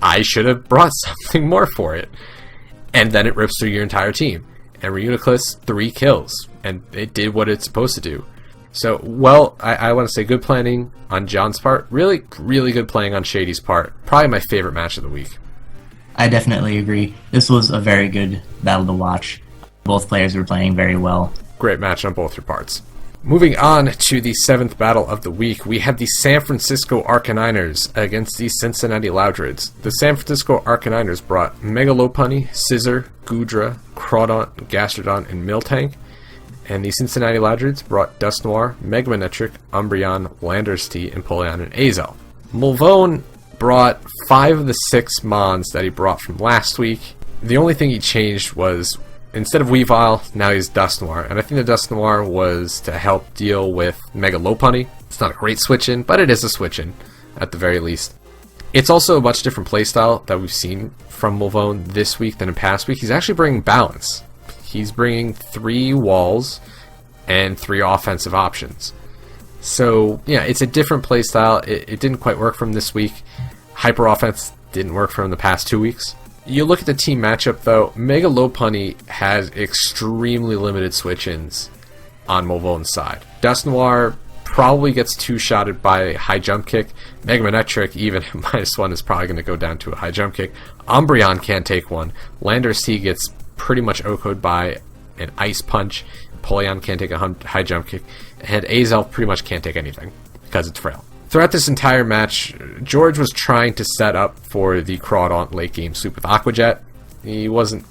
I should have brought something more for it. And then it rips through your entire team. And Reuniclus, 3 kills. And it did what it's supposed to do. So, well, I want to say good planning on John's part. Really, really good playing on Shady's part. Probably my favorite match of the week. I definitely agree. This was a very good battle to watch. Both players were playing very well. Great match on both your parts. Moving on to the 7th battle of the week, we have the San Francisco Arcaniners against the Cincinnati Loudreds. The San Francisco Arcaniners brought Mega Lopunny, Scizor, Goodra, Crawdaunt, Gastrodon, and Miltank. And the Cincinnati Loudreds brought Dusknoir, Megmanectric, Umbreon, Landorus T, Empoleon, and Azel. Mulvone brought 5 of the 6 Mons that he brought from last week. The only thing he changed was, instead of Weavile, now he's Dusknoir. And I think the Dusknoir was to help deal with Mega Lopunny. It's not a great switch-in, but it is a switch-in, at the very least. It's also a much different playstyle that we've seen from Mulvone this week than in past week. He's actually bringing balance. He's bringing 3 walls and 3 offensive options. So, yeah, it's a different playstyle. It didn't quite work for him this week. Hyper Offense didn't work for him the past 2 weeks. You look at the team matchup, though, Mega Lopunny has extremely limited switch-ins on Mulvone's side. Dusknoir probably gets 2-shotted by High Jump Kick. Megmanectric, even at -1, is probably going to go down to a High Jump Kick. Umbreon can't take one. Landorus T gets pretty much OHKO'd by an Ice Punch. Empoleon can't take a High Jump Kick. And Azel pretty much can't take anything because it's frail. Throughout this entire match, George was trying to set up for the Crawdaunt late game sweep with Aqua Jet. He wasn't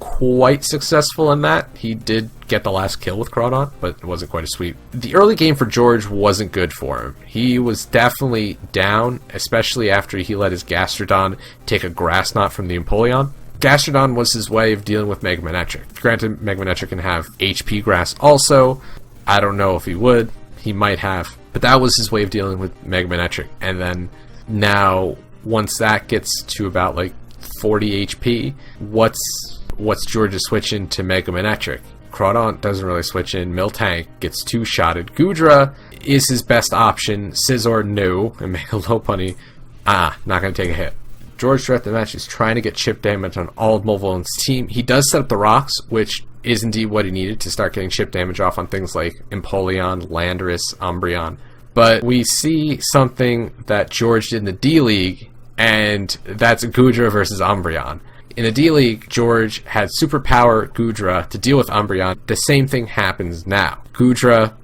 quite successful in that. He did get the last kill with Crawdaunt, but it wasn't quite a sweep. The early game for George wasn't good for him. He was definitely down, especially after he let his Gastrodon take a Grass Knot from the Empoleon. Gastrodon was his way of dealing with Megmanectric. Granted, Megmanectric can have HP Grass also. I don't know if he would. He might have. But that was his way of dealing with Megmanectric. And then now, once that gets to about like 40 HP, what's George's switch into Megmanectric? Crawdaunt doesn't really switch in. Miltank gets two-shotted. Gudra is his best option. Scizor, no. And Mega Lopunny, not going to take a hit. George throughout the match is trying to get chip damage on all of Molvone's team. He does set up the rocks, which is indeed what he needed to start getting chip damage off on things like Empoleon, Landorus, Umbreon. But we see something that George did in the D-League, and that's Gudra versus Umbreon. In the D-League, George had Superpower Gudra to deal with Umbreon. The same thing happens now. Gudra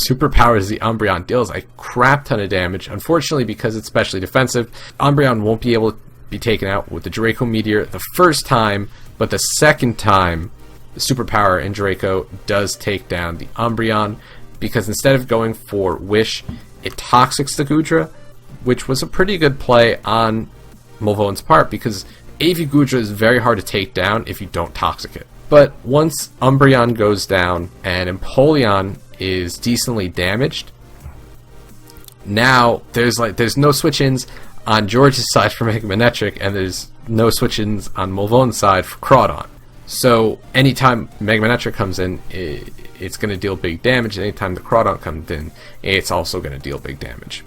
superpowers the Umbreon, deals a crap ton of damage. Unfortunately, because it's specially defensive, Umbreon won't be able to be taken out with the Draco Meteor the first time, but the second time, the Superpower in Draco does take down the Umbreon, because instead of going for Wish, it Toxics the Gudra, which was a pretty good play on Molvone's part, because AV Gudra is very hard to take down if you don't Toxic it. But once Umbreon goes down and Empoleon is decently damaged, now there's no switch-ins on George's side for Mega Manectric, and there's no switch-ins on Molvone's side for Crawdaunt. So anytime Mega Manectric comes in, it's going to deal big damage. Anytime the Crawdaunt comes in, it's also going to deal big damage.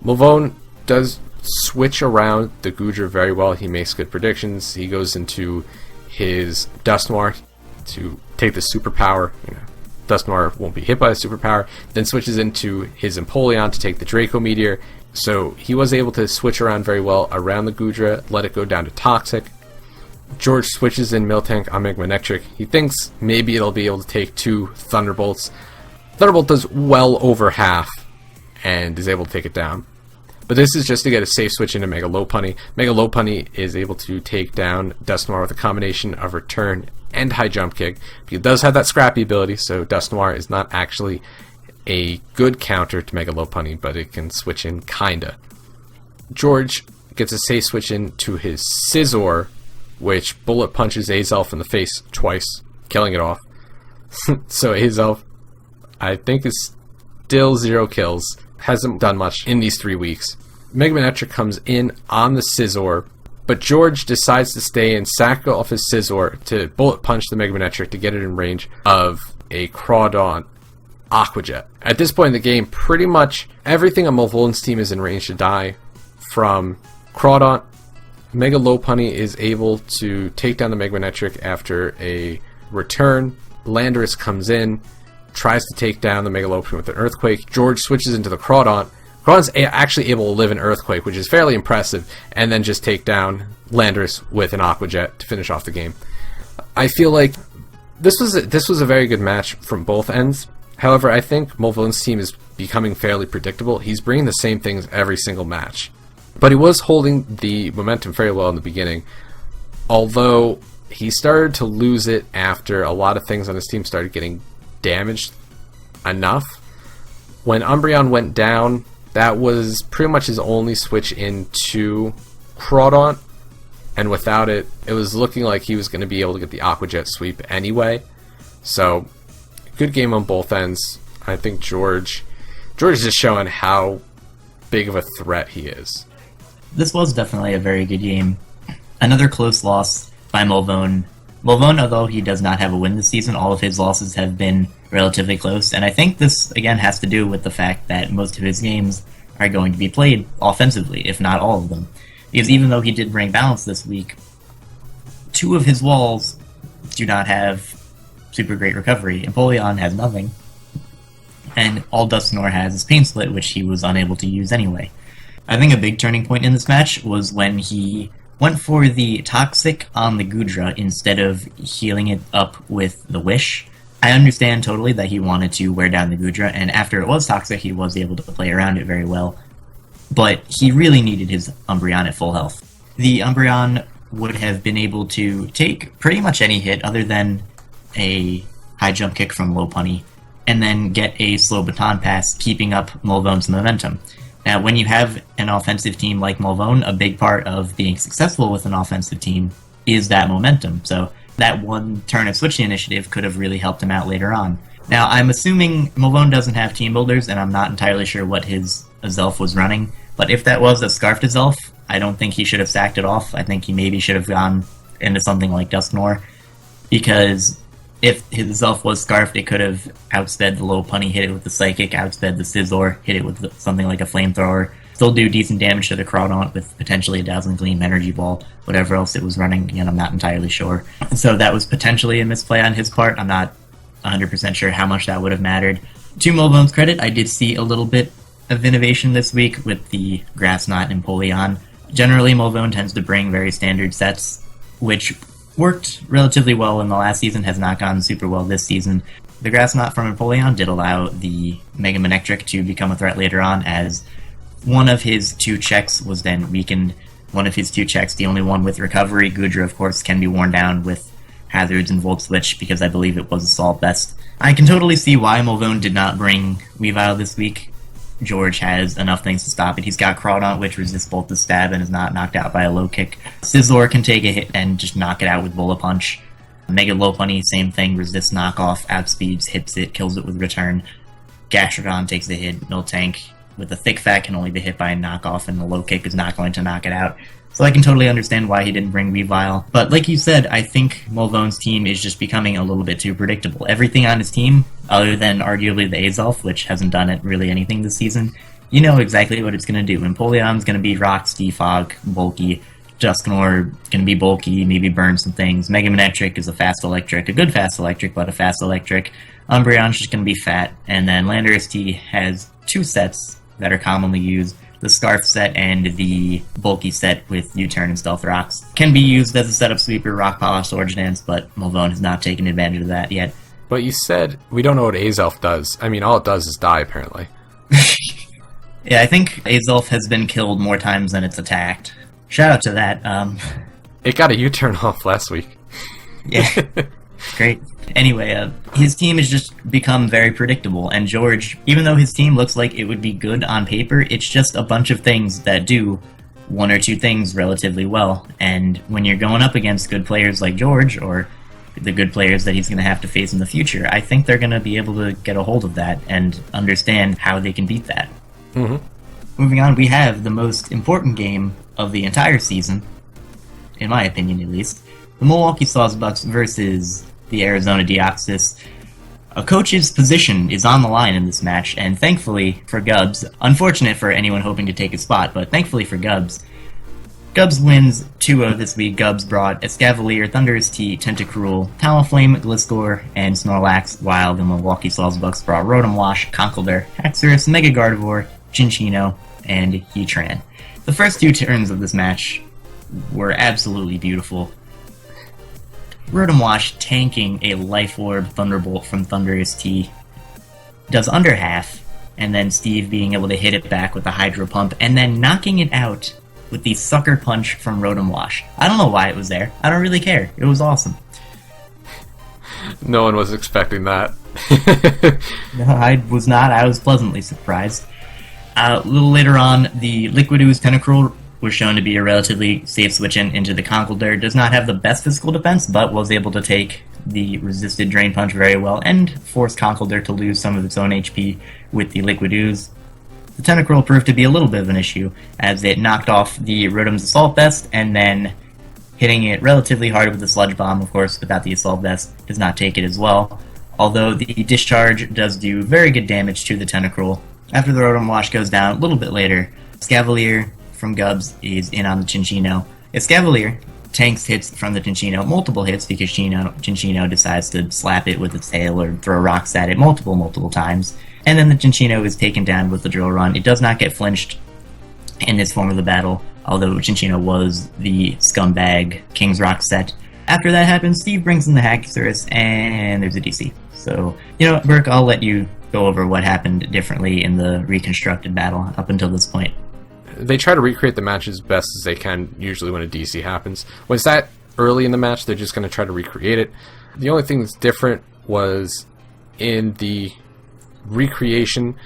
Molvone does switch around the Gudra very well. He makes good predictions. He goes into his Dusknoir to take the superpower. Dusknoir won't be hit by the superpower. Then switches into his Empoleon to take the Draco Meteor. So he was able to switch around very well around the Gudra, let it go down to Toxic. George switches in Miltank on Mega Manectric. He thinks maybe it'll be able to take two Thunderbolts. Thunderbolt does well over half and is able to take it down. But this is just to get a safe switch into Mega Lopunny. Mega Lopunny is able to take down Dusknoir with a combination of Return and High Jump Kick. It does have that Scrappy ability, so Dusknoir is not actually a good counter to Mega Lopunny, but it can switch in kinda. George gets a safe switch in to his Scizor, which bullet punches Azelf in the face twice, killing it off. So Azelf, I think, is still 0 kills. Hasn't done much in these 3 weeks. Mega Manectric comes in on the Scizor, but George decides to stay and sack off his Scizor to bullet punch the Mega Manectric to get it in range of a Crawdaunt Aqua Jet. At this point in the game, pretty much everything on Molvone's team is in range to die from Crawdaunt. Mega Lopunny is able to take down the Mega Manectric after a return. Landorus comes in, tries to take down the Mega Lopunny with an Earthquake. George switches into the Crawdaunt. Crawdaunt's actually able to live an Earthquake, which is fairly impressive, and then just take down Landorus with an Aqua Jet to finish off the game. I feel like this was a very good match from both ends. However, I think Molvone's team is becoming fairly predictable. He's bringing the same things every single match. But he was holding the momentum very well in the beginning, although he started to lose it after a lot of things on his team started getting damaged enough. When Umbreon went down, that was pretty much his only switch into Crawdaunt, and without it, it was looking like he was going to be able to get the Aqua Jet sweep anyway. So, good game on both ends. I think George is just showing how big of a threat he is. This was definitely a very good game. Another close loss by Molvone. Molvone, although he does not have a win this season, all of his losses have been relatively close, and I think this, again, has to do with the fact that most of his games are going to be played offensively, if not all of them. Because even though he did bring balance this week, 2 of his walls do not have super great recovery. Empoleon has nothing, and all Dusknoir has is Pain Split, which he was unable to use anyway. I think a big turning point in this match was when he went for the Toxic on the Gudra instead of healing it up with the Wish. I understand totally that he wanted to wear down the Gudra, and after it was Toxic, he was able to play around it very well. But he really needed his Umbreon at full health. The Umbreon would have been able to take pretty much any hit other than a high jump kick from Lopunny, and then get a slow baton pass, keeping up Molvone's momentum. Now, when you have an offensive team like Molvone, a big part of being successful with an offensive team is that momentum. So that one turn of switching initiative could have really helped him out later on. Now, I'm assuming Molvone doesn't have team builders, and I'm not entirely sure what his Azelf was running. But if that was a Scarfed Azelf, I don't think he should have sacked it off. I think he maybe should have gone into something like Dusknoir, because if his Zelf was Scarfed, it could have outsped the low punny, hit it with the Psychic, outsped the Scizor, hit it with something like a Flamethrower, still do decent damage to the Crawdaunt with potentially a Dazzling Gleam, Energy Ball, whatever else it was running. Again, I'm not entirely sure. So that was potentially a misplay on his part. I'm not 100% sure how much that would have mattered. To Molvone's credit, I did see a little bit of innovation this week with the Grass Knot and Empoleon. Generally, Molvone tends to bring very standard sets, which worked relatively well in the last season, has not gone super well this season. The Grass Knot from Empoleon did allow the Mega Manectric to become a threat later on, as one of his 2 checks was then weakened. One of his 2 checks, the only one with recovery, Goodra, of course, can be worn down with Hazards and Volt Switch, because I believe it was Assault Vest. I can totally see why Molvone did not bring Weavile this week. George has enough things to stop it. He's got Crawdaunt, which resists both the stab and is not knocked out by a low kick. Scizor can take a hit and just knock it out with Bullet Punch. Mega Lopunny, same thing, resists knockoff, outspeeds, hits it, kills it with return. Gastrodon takes a hit, Miltank with a thick fat can only be hit by a knockoff, and the low kick is not going to knock it out. So I can totally understand why he didn't bring Weavile. But like you said, I think Molvone's team is just becoming a little bit too predictable. Everything on his team, other than arguably the Azelf, which hasn't done it really anything this season, you know exactly what it's going to do. Empoleon's going to be Rock, Fog, bulky. Dusknoir going to be bulky, maybe burn some things. Mega Manectric is a fast electric, a good fast electric, but a fast electric. Umbreon's just going to be fat. And then Landorus T has 2 sets that are commonly used. The Scarf set and the bulky set with U-Turn and Stealth Rocks can be used as a setup sweeper, Rock Polish, Swords Dance, but Molvone has not taken advantage of that yet. But you said we don't know what Azelf does. I mean, all it does is die, apparently. Yeah, I think Azelf has been killed more times than it's attacked. Shout out to that. It got a U-turn off last week. Yeah, great. Anyway, his team has just become very predictable, and George, even though his team looks like it would be good on paper, it's just a bunch of things that do 1 or 2 things relatively well, and when you're going up against good players like George, or the good players that he's going to have to face in the future, I think they're going to be able to get a hold of that and understand how they can beat that. Mm-hmm. Moving on, we have the most important game of the entire season, in my opinion at least, the Milwaukee Sawsbucks versus the Arizona Deoxys. A coach's position is on the line in this match, and thankfully for Gubbs, unfortunate for anyone hoping to take a spot, but thankfully for Gubbs, Gubbs wins 2-0 this week. Gubbs brought Escavalier, Thunderous T, Tentacruel, Talonflame, Gliscor, and Snorlax, while the Milwaukee Sawsbucks brought Rotom Wash, Conkeldurr, Haxorus, Mega Gardevoir, Chinchino, and Heatran. The first 2 turns of this match were absolutely beautiful. Rotom Wash tanking a Life Orb Thunderbolt from Thunderous T does under half, and then Steve being able to hit it back with a Hydro Pump, and then knocking it out with the Sucker Punch from Rotom Wash. I don't know why it was there. I don't really care. It was awesome. No one was expecting that. No, I was not. I was pleasantly surprised. A little later on, the Liquid Ooze Tentacruel was shown to be a relatively safe switch into the Conkeldurr. Does not have the best physical defense, but was able to take the resisted Drain Punch very well and force Conkeldurr to lose some of its own HP with the Liquid Ooze. The Tentacruel proved to be a little bit of an issue, as it knocked off the Rotom's Assault Vest, and then hitting it relatively hard with the Sludge Bomb, of course, without the Assault Vest, does not take it as well. Although the Discharge does do very good damage to the Tentacruel. After the Rotom Wash goes down a little bit later, Escavalier from Gubbs is in on the Chinchino. Escavalier tanks hits from the Chinchino, multiple hits, because Chinchino decides to slap it with its tail or throw rocks at it multiple times. And then the Chinchino is taken down with the Drill Run. It does not get flinched in this form of the battle, although Chinchino was the scumbag King's Rock set. After that happens, Steve brings in the Haxorus, and there's a DC. So, Berk, I'll let you go over what happened differently in the reconstructed battle up until this point. They try to recreate the match as best as they can, usually when a DC happens. When it's that early in the match, they're just going to try to recreate it. The only thing that's different was in the recreation,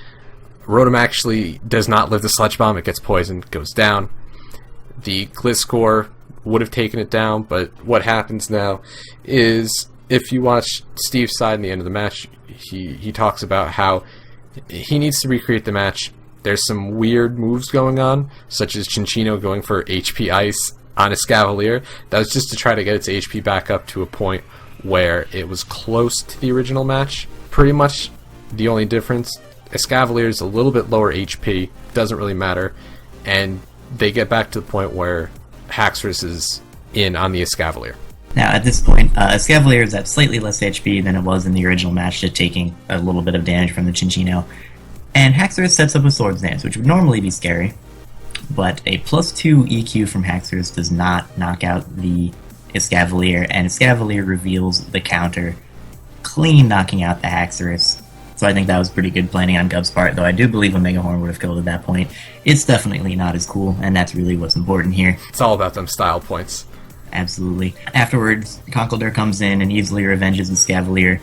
Rotom actually does not live the Sludge Bomb. It gets poisoned, goes down. The Gliscor would have taken it down, but what happens now is, if you watch Steve's side in the end of the match, he talks about how he needs to recreate the match. There's some weird moves going on, such as Chinchino going for HP Ice on Escavalier. That was just to try to get its HP back up to a point where it was close to the original match. Pretty much the only difference, Escavalier is a little bit lower HP, doesn't really matter, and they get back to the point where Haxorus is in on the Escavalier. Now, at this point, Escavalier is at slightly less HP than it was in the original match, just taking a little bit of damage from the Cinccino. And Haxorus sets up a Swords Dance, which would normally be scary, but a +2 EQ from Haxorus does not knock out the Escavalier, and Escavalier reveals the counter, clean knocking out the Haxorus. So I think that was pretty good planning on Gub's part, though I do believe a Mega Horn would have killed at that point. It's definitely not as cool, and that's really what's important here. It's all about them style points. Absolutely. Afterwards, Conkeldurr comes in and easily revenges the Scavalier.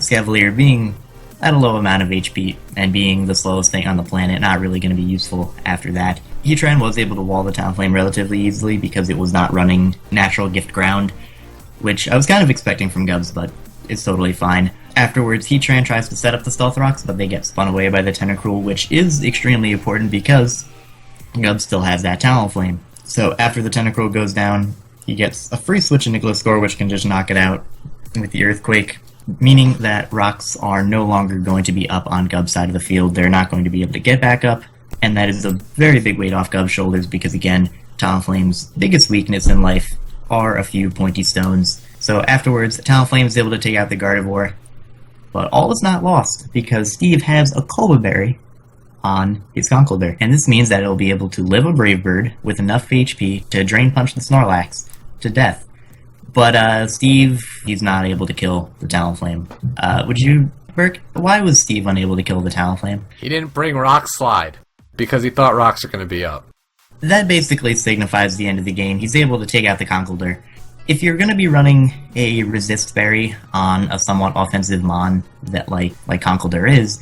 Scavalier being at a low amount of HP and being the slowest thing on the planet, not really going to be useful after that. Heatran was able to wall the Talonflame relatively easily because it was not running natural gift ground, which I was kind of expecting from Gubs, but it's totally fine. Afterwards, Heatran tries to set up the Stealth Rocks, but they get spun away by the Tentacruel, which is extremely important because Gubs still has that Talonflame. So after the Tentacruel goes down, he gets a free switch into Gliscor, which can just knock it out with the Earthquake, meaning that rocks are no longer going to be up on Gub's side of the field. They're not going to be able to get back up, and that is a very big weight off Gub's shoulders because, again, Talonflame's biggest weakness in life are a few pointy stones. So afterwards, Talonflame is able to take out the Gardevoir, but all is not lost because Steve has a Kolba Berry on his Conkeldurr, and this means that it'll be able to live a Brave Bird with enough HP to Drain Punch the Snorlax to death. But Steve, he's not able to kill the Talonflame. Berk, why was Steve unable to kill the Talonflame? He didn't bring Rock Slide because he thought rocks are going to be up. That basically signifies the end of the game. He's able to take out the Conkeldurr. If you're going to be running a Resist Berry on a somewhat offensive Mon that like Conkeldurr is,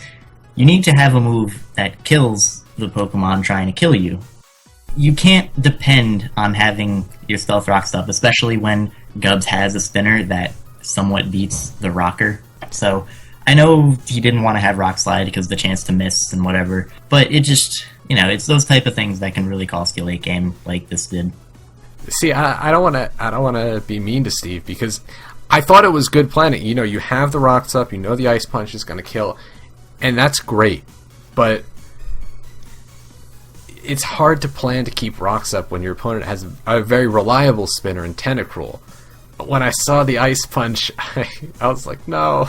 you need to have a move that kills the Pokemon trying to kill you. You can't depend on having your Stealth Rocks up, especially when Gubs has a spinner that somewhat beats the Rocker. So, I know he didn't want to have Rock Slide because the chance to miss and whatever, but it just, it's those type of things that can really cost you late game like this did. See, I don't want to be mean to Steve because I thought it was good planning. You have the rocks up, the Ice Punch is going to kill, and that's great, but it's hard to plan to keep rocks up when your opponent has a very reliable spinner in Tentacruel. But when I saw the Ice Punch, I was like, no.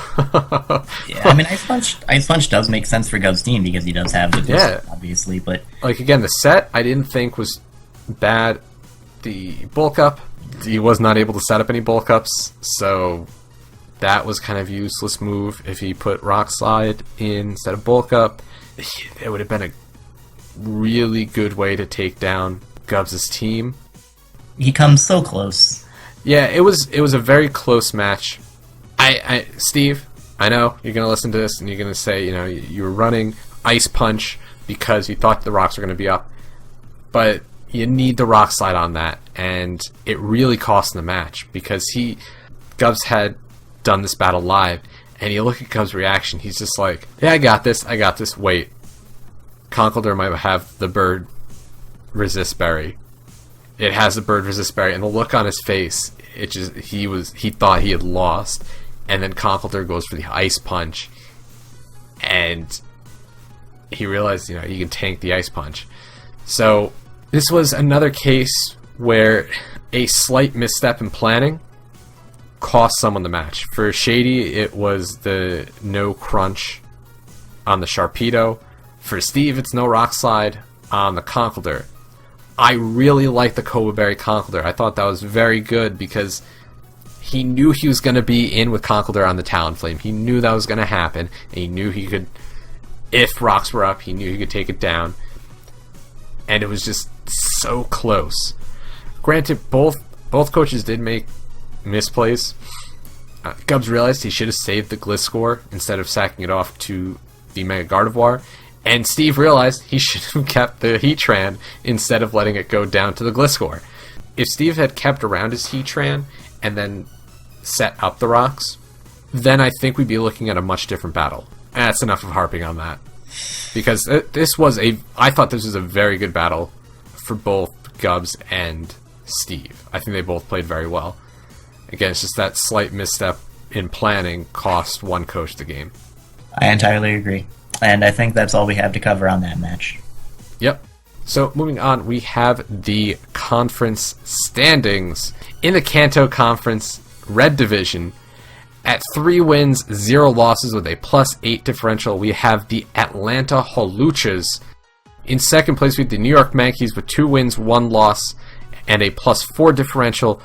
Yeah, I mean, Ice Punch does make sense for Gub's team because he does have the boost, obviously, but... Again, the set I didn't think was bad. The bulk up, he was not able to set up any bulk ups, so that was kind of a useless move. If he put Rock Slide in instead of bulk up, it would have been a really good way to take down Gubs' team. He comes so close. Yeah, it was a very close match. Steve, I know you're gonna listen to this and you're gonna say, you were running Ice Punch because you thought the rocks were gonna be up, but you need the Rock Slide on that, and it really cost the match because Gubs had done this battle live, and you look at Gubs' reaction, he's just like, yeah, I got this, wait. Conkeldurr might have the Bird Resist Berry. It has the Bird Resist Berry, and the look on his face, he thought he had lost, and then Conkeldurr goes for the Ice Punch, and he realized, he can tank the Ice Punch. So, this was another case where a slight misstep in planning cost someone the match. For Shady, it was the no crunch on the Sharpedo. For Steve, it's no Rock Slide on the Conkeldurr. I really like the Kowaberry Conkeldurr. I thought that was very good because he knew he was going to be in with Conkeldurr on the Talonflame. He knew that was going to happen, and he knew he could, if rocks were up, he knew he could take it down. And it was just so close. Granted, both coaches did make misplays. Gubs realized he should have saved the Gliscor instead of sacking it off to the Mega Gardevoir. And Steve realized he should have kept the Heatran instead of letting it go down to the Gliscor. If Steve had kept around his Heatran and then set up the rocks, then I think we'd be looking at a much different battle. And that's enough of harping on that. Because I thought this was a very good battle for both Gubs and Steve. I think they both played very well. Again, it's just that slight misstep in planning cost one coach the game. I entirely agree. And I think that's all we have to cover on that match. Yep. So moving on, we have the conference standings. In the Kanto Conference Red Division, at 3 wins, 0 losses with a +8 differential, we have the Atlanta Holuchas. In second place, we have the New York Yankees with 2 wins, 1 loss, and a +4 differential.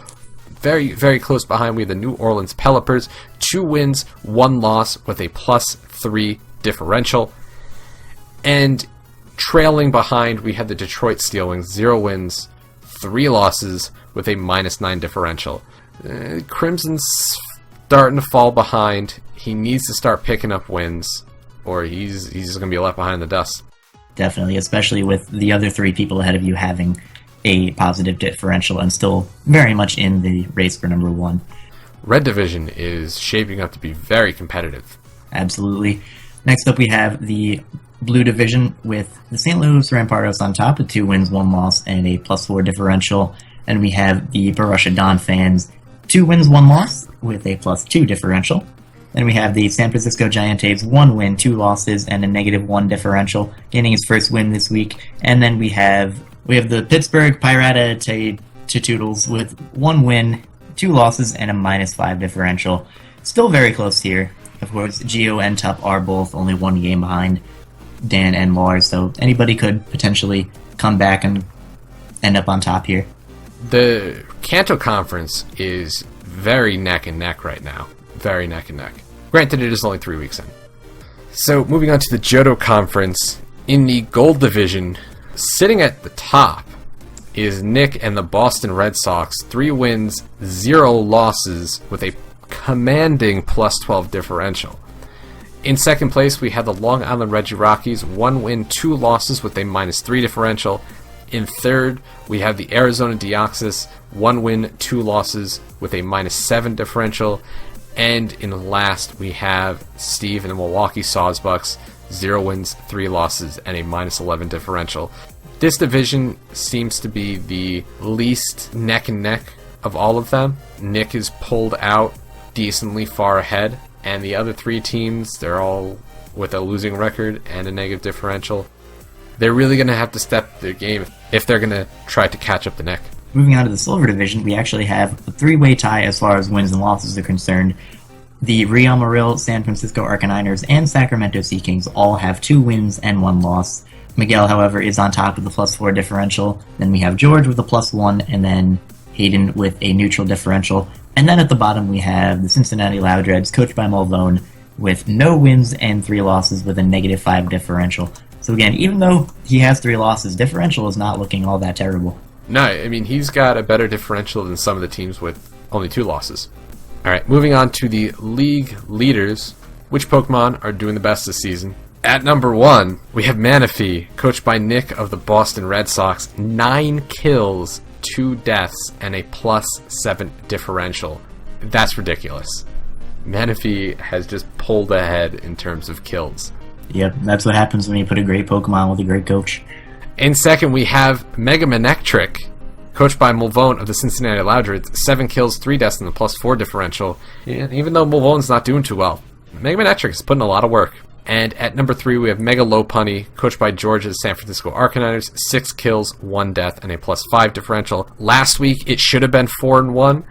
Very, very close behind, we have the New Orleans Pelipers, 2 wins, 1 loss with a +3 differential. And trailing behind, we have the Detroit Steel Wings, 0 wins, 3 losses with a -9 differential. Crimson's starting to fall behind. He needs to start picking up wins, or he's just going to be left behind in the dust. Definitely, especially with the other 3 people ahead of you having a positive differential and still very much in the race for number 1. Red Division is shaping up to be very competitive. Absolutely. Next up, we have the Blue Division with the St. Louis Rampardos on top with 2 wins, 1 loss, and a +4 differential. And we have the Borussia Dawn fans, 2 wins, 1 loss, with a +2 differential. Then we have the San Francisco Giants, 1 win, 2 losses, and a -1 differential, getting his first win this week. And then we have the Pittsburgh Pirata Toodles with 1 win, 2 losses, and a -5 differential. Still very close here. Of course, Geo and Tup are both only 1 game behind Dan and Lars, so anybody could potentially come back and end up on top here. The Kanto Conference is very neck and neck right now. Very neck and neck. Granted, it is only 3 weeks in. So, moving on to the Johto Conference, in the Gold Division, sitting at the top is Nick and the Boston Red Sox. 3 wins, 0 losses, with a commanding +12 differential. In second place, we have the Long Island Reggie Rockies, 1 win, 2 losses with a -3 differential. In third, we have the Arizona Deoxys, 1 win, 2 losses with a -7 differential. And in last, we have Steve and the Milwaukee Sawsbucks, 0 wins, 3 losses, and a -11 differential. This division seems to be the least neck and neck of all of them. Nick is pulled out decently far ahead, and the other 3 teams, they're all with a losing record and a negative differential. They're really going to have to step their game if they're going to try to catch up to Nick. Moving on to the Silver Division, we actually have a 3-way tie as far as wins and losses are concerned. The Real Moril, San Francisco Arcaniners, and Sacramento Sea Kings all have 2 wins and 1 loss. Miguel, however, is on top with a +4 differential. Then we have George with a +1, and then Hayden with a neutral differential. And then at the bottom we have the Cincinnati Loudreds, coached by Mulvone, with no wins and 3 losses with a -5 differential. So again, even though he has 3 losses, differential is not looking all that terrible. No, I mean, he's got a better differential than some of the teams with only 2 losses. Alright, moving on to the league leaders. Which Pokemon are doing the best this season? At number 1, we have Manaphy, coached by Nick of the Boston Red Sox. 9 kills, 2 deaths, and a +7 differential. That's ridiculous. Manaphy has just pulled ahead in terms of kills. Yep, that's what happens when you put a great Pokemon with a great coach. In second, we have Mega Manectric, coached by Mulvone of the Cincinnati Loudreds. 7 kills, 3 deaths, and a +4 differential. Even though Mulvone's not doing too well, Mega Manectric is putting a lot of work. And at number 3, we have Mega Lopunny, coached by George of the San Francisco Arcaniners. 6 kills, 1 death, and a +5 differential. Last week, it should have been 4-1.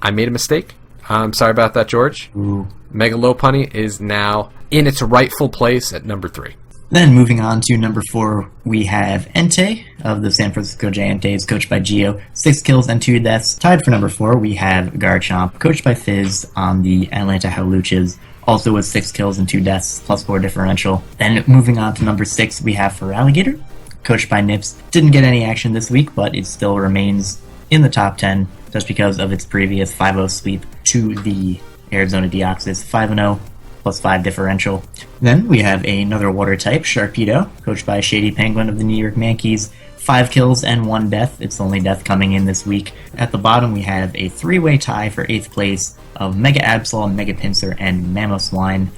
I made a mistake. I'm sorry about that, George. Ooh. Mega Lopunny is now in its rightful place at number 3. Then moving on to number 4, we have Entei of the San Francisco Giants, coached by Gio, 6 kills and 2 deaths. Tied for number 4, we have Garchomp, coached by Fizz on the Atlanta Holuchas, also with 6 kills and 2 deaths, +4 differential. Then moving on to number 6, we have Feraligatr, coached by Nips. Didn't get any action this week, but it still remains in the top 10 just because of its previous 5-0 sweep to the Arizona Deoxys, 5-0. +5 differential. Then we have another water type, Sharpedo, coached by Shady Penguin of the New York Yankees. 5 kills and 1 death. It's the only death coming in this week. At the bottom we have a 3-way tie for 8th place of Mega Absol, Mega Pinsir, and Mamoswine,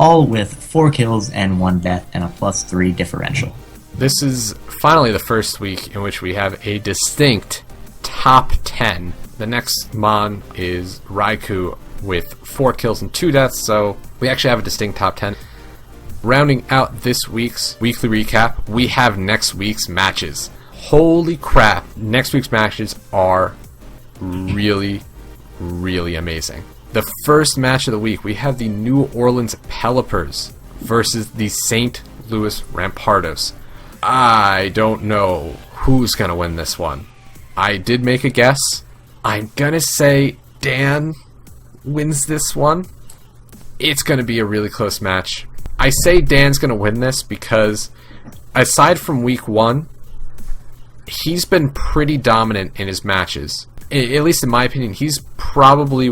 all with 4 kills and 1 death and a +3 differential. This is finally the first week in which we have a distinct top 10. The next Mon is Raikou with 4 kills and 2 deaths, so we actually have a distinct top 10. Rounding out this week's weekly recap, we have next week's matches. Holy crap, next week's matches are really, really amazing. The first match of the week, we have the New Orleans Pelipers versus the St. Louis Rampardos. I don't know who's going to win this one. I did make a guess. I'm going to say Dan wins this one. It's going to be a really close match. I say Dan's going to win this because, aside from week 1, he's been pretty dominant in his matches. At least in my opinion, he's probably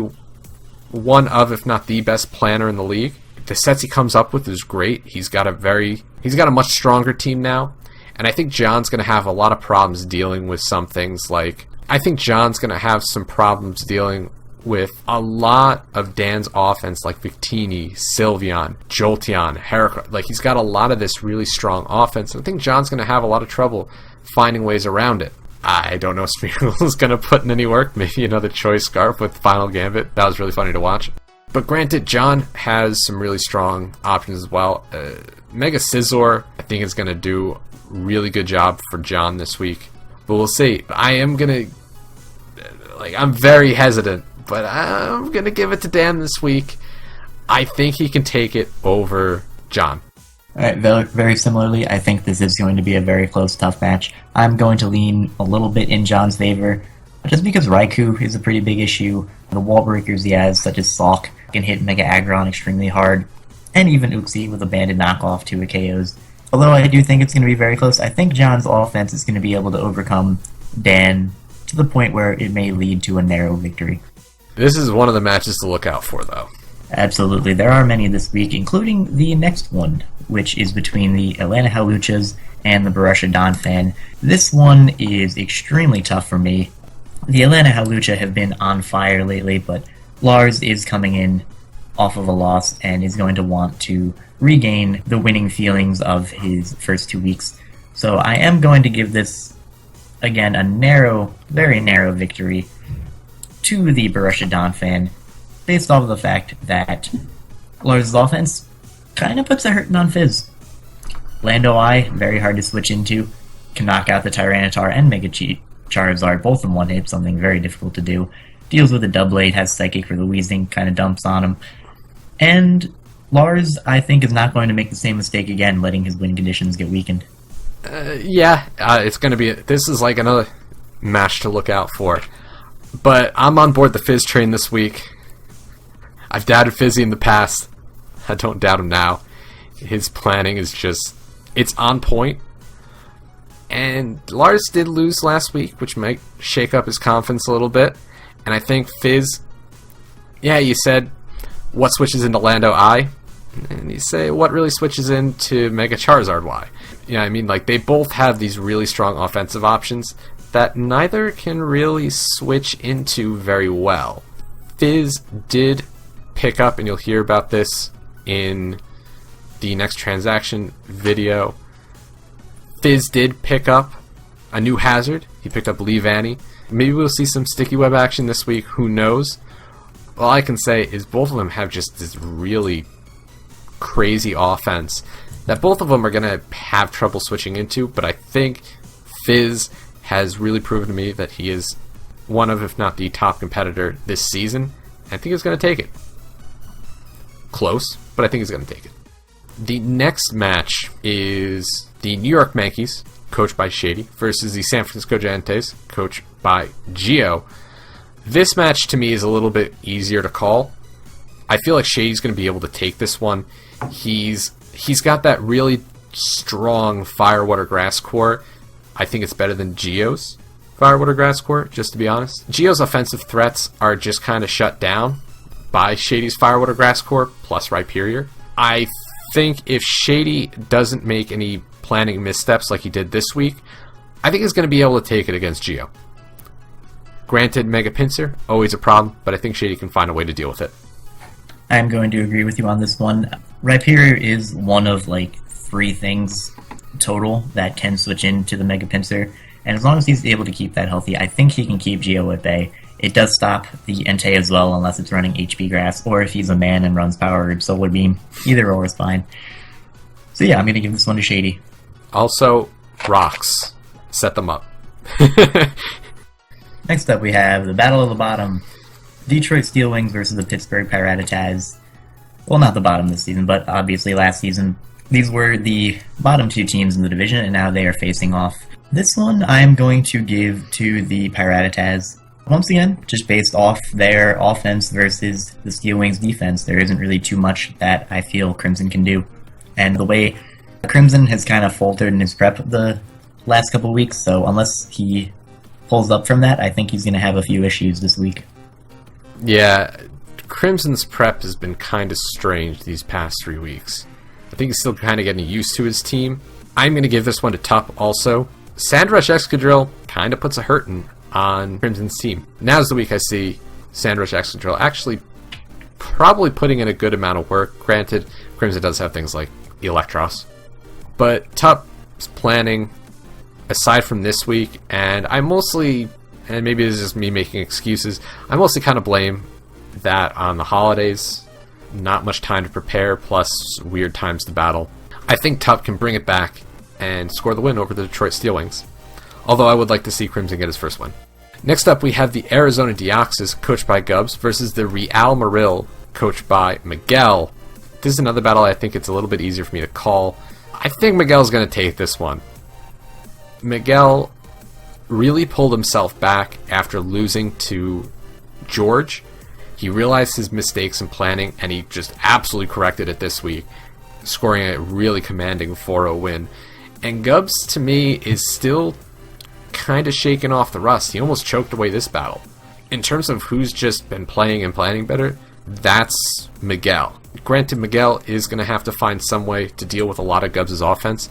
one of, if not the best planner in the league. The sets he comes up with is great. He's got a much stronger team now. And I think John's going to have a lot of problems dealing with some things like... I think John's going to have some problems dealing with a lot of Dan's offense, like Victini, Sylveon, Jolteon, Heracross. Like, he's got a lot of this really strong offense. I think John's going to have a lot of trouble finding ways around it. I don't know if Smeagol is going to put in any work. Maybe another Choice Scarf with Final Gambit. That was really funny to watch. But granted, John has some really strong options as well. Mega Scizor, I think, is going to do a really good job for John this week. But we'll see. I am going to... I'm very hesitant, but I'm going to give it to Dan this week. I think he can take it over John. Alright, very similarly, I think this is going to be a very close, tough match. I'm going to lean a little bit in John's favor, just because Raikou is a pretty big issue. The wall breakers he has, such as Salk, can hit Mega Aggron extremely hard, and even Uxie with a banded knockoff to a KOs. Although I do think it's going to be very close, I think John's offense is going to be able to overcome Dan to the point where it may lead to a narrow victory. This is one of the matches to look out for, though. Absolutely. There are many this week, including the next one, which is between the Atlanta Haluchas and the Borussia Donphan. This one is extremely tough for me. The Atlanta Halucha have been on fire lately, but Lars is coming in off of a loss and is going to want to regain the winning feelings of his first 2 weeks. So I am going to give this, again, a narrow, very narrow victory to the Borussia Donphan, based off of the fact that Lars' offense kind of puts a hurting on Fizz. Lando Eye, very hard to switch into, can knock out the Tyranitar and Mega Charizard both in one hit, something very difficult to do. Deals with a Doublade, has Psychic for the Weezing, kind of dumps on him. And Lars, I think, is not going to make the same mistake again, letting his win conditions get weakened. It's going to be... This is like another match to look out for. But I'm on board the Fizz train this week. I've doubted Fizzy in the past. I don't doubt him now. His planning is just... It's on point. And Lars did lose last week, which might shake up his confidence a little bit. And I think Fizz... Yeah, you said, what switches into Lando I? And you say, what really switches into Mega Charizard Y? Yeah, I mean, like, they both have these really strong offensive options that neither can really switch into very well. Fizz did pick up, and you'll hear about this in the next transaction video. Fizz did pick up a new hazard. He picked up Leavanny. Maybe we'll see some sticky web action this week, who knows? All I can say is both of them have just this really crazy offense that both of them are going to have trouble switching into, but I think Fizz has really proven to me that he is one of, if not the top competitor this season. I think he's going to take it. Close, but I think he's going to take it. The next match is the New York Yankees, coached by Shady, versus the San Francisco Giants, coached by Gio. This match, to me, is a little bit easier to call. I feel like Shady's going to be able to take this one. He's got that really strong Fire, Water, Grass core. I think it's better than Gio's Fire, Water, Grass core, just to be honest. Gio's offensive threats are just kind of shut down by Shady's Fire, Water, Grass core, plus Rhyperior. I think if Shady doesn't make any planning missteps like he did this week, I think he's going to be able to take it against Gio. Granted, Mega Pinsir, always a problem, but I think Shady can find a way to deal with it. I'm going to agree with you on this one. Rhyperior is one of, 3 things total that can switch into the Mega Pinsir, and as long as he's able to keep that healthy, I think he can keep Gio at bay. It does stop the Entei as well, unless it's running HP Grass, or if he's a man and runs Power Urge Solar Beam. Either or is fine. So yeah, I'm going to give this one to Shady. Also, rocks. Set them up. Next up, we have the Battle of the Bottom. Detroit Steel Wings versus the Pittsburgh Piratas. Well, not the bottom this season, but obviously last season. These were the bottom two teams in the division, and now they are facing off. This one I'm going to give to the Piratas. Once again, just based off their offense versus the Steel Wings defense, there isn't really too much that I feel Crimson can do. And the way Crimson has kind of faltered in his prep the last couple weeks, so unless he pulls up from that, I think he's going to have a few issues this week. Yeah, Crimson's prep has been kind of strange these past 3 weeks. I think he's still kind of getting used to his team. I'm going to give this one to Tup also. Sandrush Excadrill kind of puts a hurtin' on Crimson's team. Now's the week I see Sandrush Excadrill actually probably putting in a good amount of work. Granted, Crimson does have things like Electros. But Tup's planning, aside from this week, and I mostly, and maybe it's just me making excuses, I mostly kind of blame that on the holidays. Not much time to prepare, plus weird times to battle. I think Tup can bring it back and score the win over the Detroit Steel Wings. Although I would like to see Crimson get his first win. Next up, we have the Arizona Deoxys, coached by Gubbs, versus the Real Maril, coached by Miguel. This is another battle I think it's a little bit easier for me to call. I think Miguel's going to take this one. Miguel really pulled himself back after losing to George. He realized his mistakes in planning, and he just absolutely corrected it this week, scoring a really commanding 4-0 win. And Gubbs, to me, is still kind of shaking off the rust. He almost choked away this battle. In terms of who's just been playing and planning better, that's Miguel. Granted, Miguel is going to have to find some way to deal with a lot of Gubbs' offense.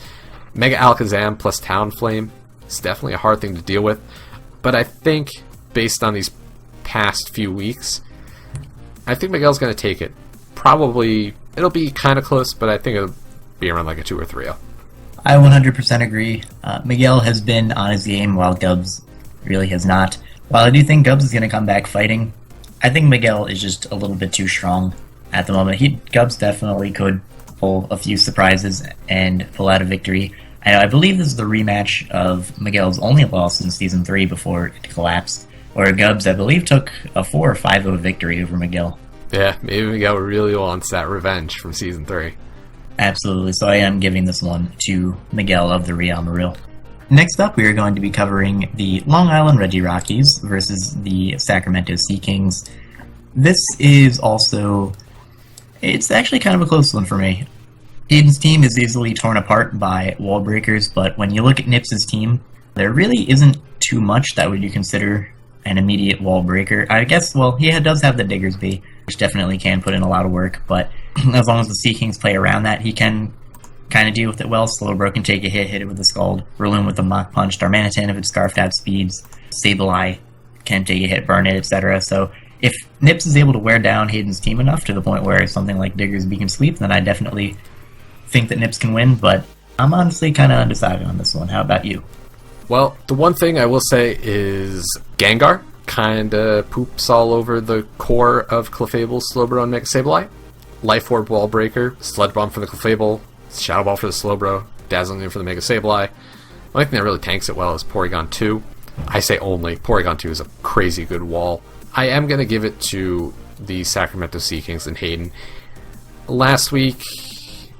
Mega Alakazam plus Talonflame is definitely a hard thing to deal with, but I think, based on these past few weeks, I think Miguel's going to take it. Probably, it'll be kind of close, but I think it'll be around like a 2 or 3-0. I 100% agree. Miguel has been on his game while Gubbs really has not. While I do think Gubbs is going to come back fighting, I think Miguel is just a little bit too strong at the moment. Gubbs definitely could pull a few surprises and pull out a victory. I believe this is the rematch of Miguel's only loss in Season 3 before it collapsed, where Gubbs, I believe, took a 4 or 5-0 victory over Miguel. Yeah, maybe Miguel really wants that revenge from Season 3. Absolutely, so I am giving this one to Miguel of the Real Maril. Next up, we are going to be covering the Long Island Rockies versus the Sacramento Sea Kings. This is also, it's actually kind of a close one for me. Aiden's team is easily torn apart by wall breakers, but when you look at Nips's team, there really isn't too much that would you consider an immediate wall breaker. I guess, well, he does have the Diggersby, which definitely can put in a lot of work, but as long as the Sea Kings play around that, he can kind of deal with it well. Slowbro can take a hit it with a Scald, Rillaboom with a Mach Punch, Darmanitan if it's Scarfed out speeds, Sableye can take a hit, burn it, etc. So if Nips is able to wear down Hayden's team enough to the point where something like Diggersby can sweep, then I definitely think that Nips can win, but I'm honestly kind of undecided on this one. How about you? Well, the one thing I will say is Gengar kind of poops all over the core of Clefable, Slowbro, and Mega Sableye. Life Orb Wall Breaker, Sludge Bomb for the Clefable, Shadow Ball for the Slowbro, Dazzling Gleam for the Mega Sableye. The only thing that really tanks it well is Porygon 2. I say only. Porygon 2 is a crazy good wall. I am going to give it to the Sacramento Sea Kings and Hayden. Last week,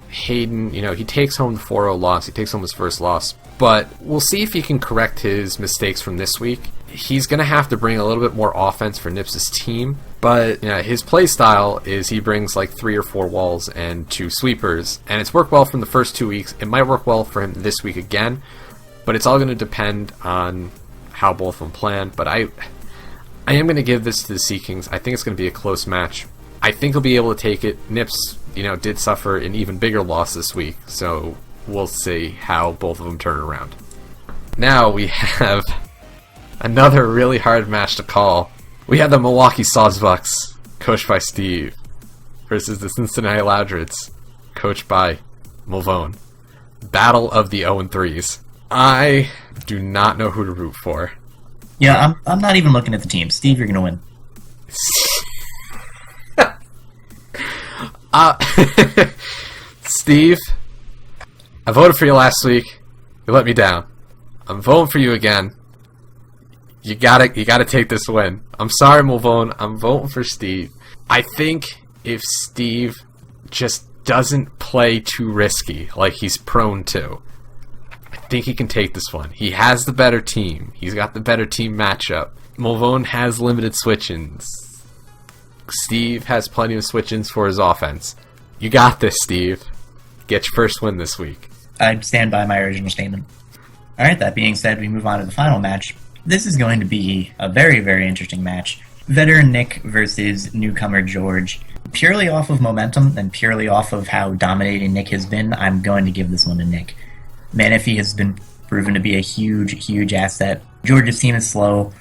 Hayden, he takes home the 4-0 loss. He takes home his first loss. But we'll see if he can correct his mistakes from this week. He's going to have to bring a little bit more offense for Nips' team. But his play style is he brings like 3 or 4 walls and 2 sweepers. And it's worked well from the first 2 weeks. It might work well for him this week again. But it's all going to depend on how both of them plan. But I am going to give this to the Sea Kings. I think it's going to be a close match. I think he'll be able to take it. Nips, did suffer an even bigger loss this week. So we'll see how both of them turn around. Now we have another really hard match to call. We have the Milwaukee Sawsbucks, coached by Steve, versus the Cincinnati Loudreds, coached by Mulvone. Battle of the 0-3s. I do not know who to root for. Yeah, I'm not even looking at the team. Steve, you're gonna win. Uh, Steve, I voted for you last week. You let me down. I'm voting for you again. You gotta take this win. I'm sorry, Mulvone. I'm voting for Steve. I think if Steve just doesn't play too risky like he's prone to, I think he can take this one. He has the better team. He's got the better team matchup. Mulvone has limited switch-ins. Steve has plenty of switch-ins for his offense. You got this, Steve. Get your first win this week. I stand by my original statement. Alright, that being said, we move on to the final match. This is going to be a very, very interesting match. Veteran Nick versus newcomer George. Purely off of momentum and purely off of how dominating Nick has been, I'm going to give this one to Nick. Manaphy has been proven to be a huge, huge asset. George's team is slow.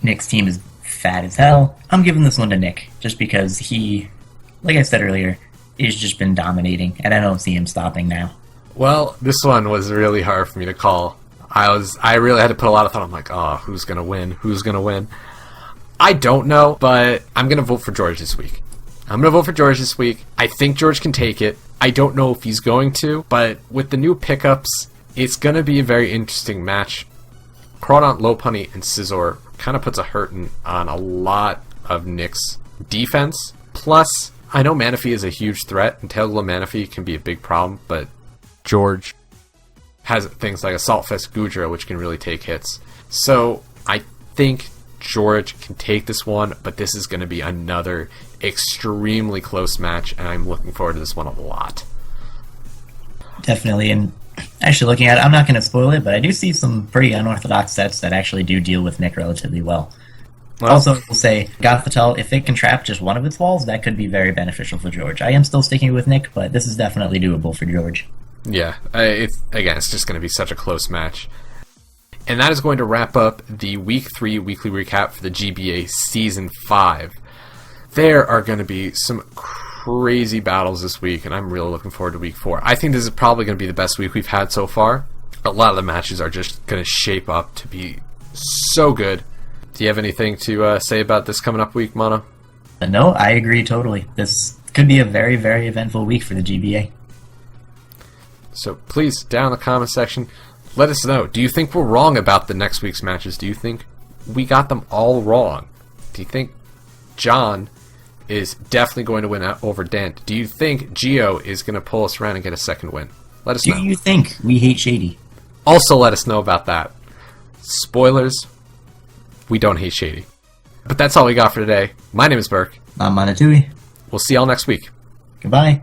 Nick's team is fat as hell. I'm giving this one to Nick, just because he, like I said earlier, has just been dominating, and I don't see him stopping now. Well, this one was really hard for me to call. I really had to put a lot of thought. I'm like, oh, who's gonna win? Who's gonna win? I don't know, but I'm gonna vote for George this week. I think George can take it. I don't know if he's going to, but with the new pickups, it's gonna be a very interesting match. Crawdaunt, Lopunny, and Scizor kind of puts a hurting on a lot of Nick's defense. Plus, I know Manaphy is a huge threat, and Tailglow Manaphy can be a big problem, but George has things like Assault Fest Goodra, which can really take hits. So I think George can take this one, but this is going to be another extremely close match, and I'm looking forward to this one a lot. Definitely, and actually looking at it, I'm not going to spoil it, but I do see some pretty unorthodox sets that actually do deal with Nick relatively well. Also, we'll say, Gothitelle, if it can trap just one of its walls, that could be very beneficial for George. I am still sticking with Nick, but this is definitely doable for George. Yeah, it's just going to be such a close match. And that is going to wrap up the Week 3 weekly recap for the GBA Season 5. There are going to be some crazy battles this week, and I'm really looking forward to Week 4. I think this is probably going to be the best week we've had so far. A lot of the matches are just going to shape up to be so good. Do you have anything to say about this coming up week, Mono? No, I agree totally. This could be a very, very eventful week for the GBA. So please, down in the comment section, let us know. Do you think we're wrong about the next week's matches? Do you think we got them all wrong? Do you think John is definitely going to win over Dent? Do you think Geo is going to pull us around and get a second win? Let us know. Do you think we hate Shady? Also let us know about that. Spoilers, we don't hate Shady. But that's all we got for today. My name is Berk. I'm Monotooi. We'll see y'all next week. Goodbye.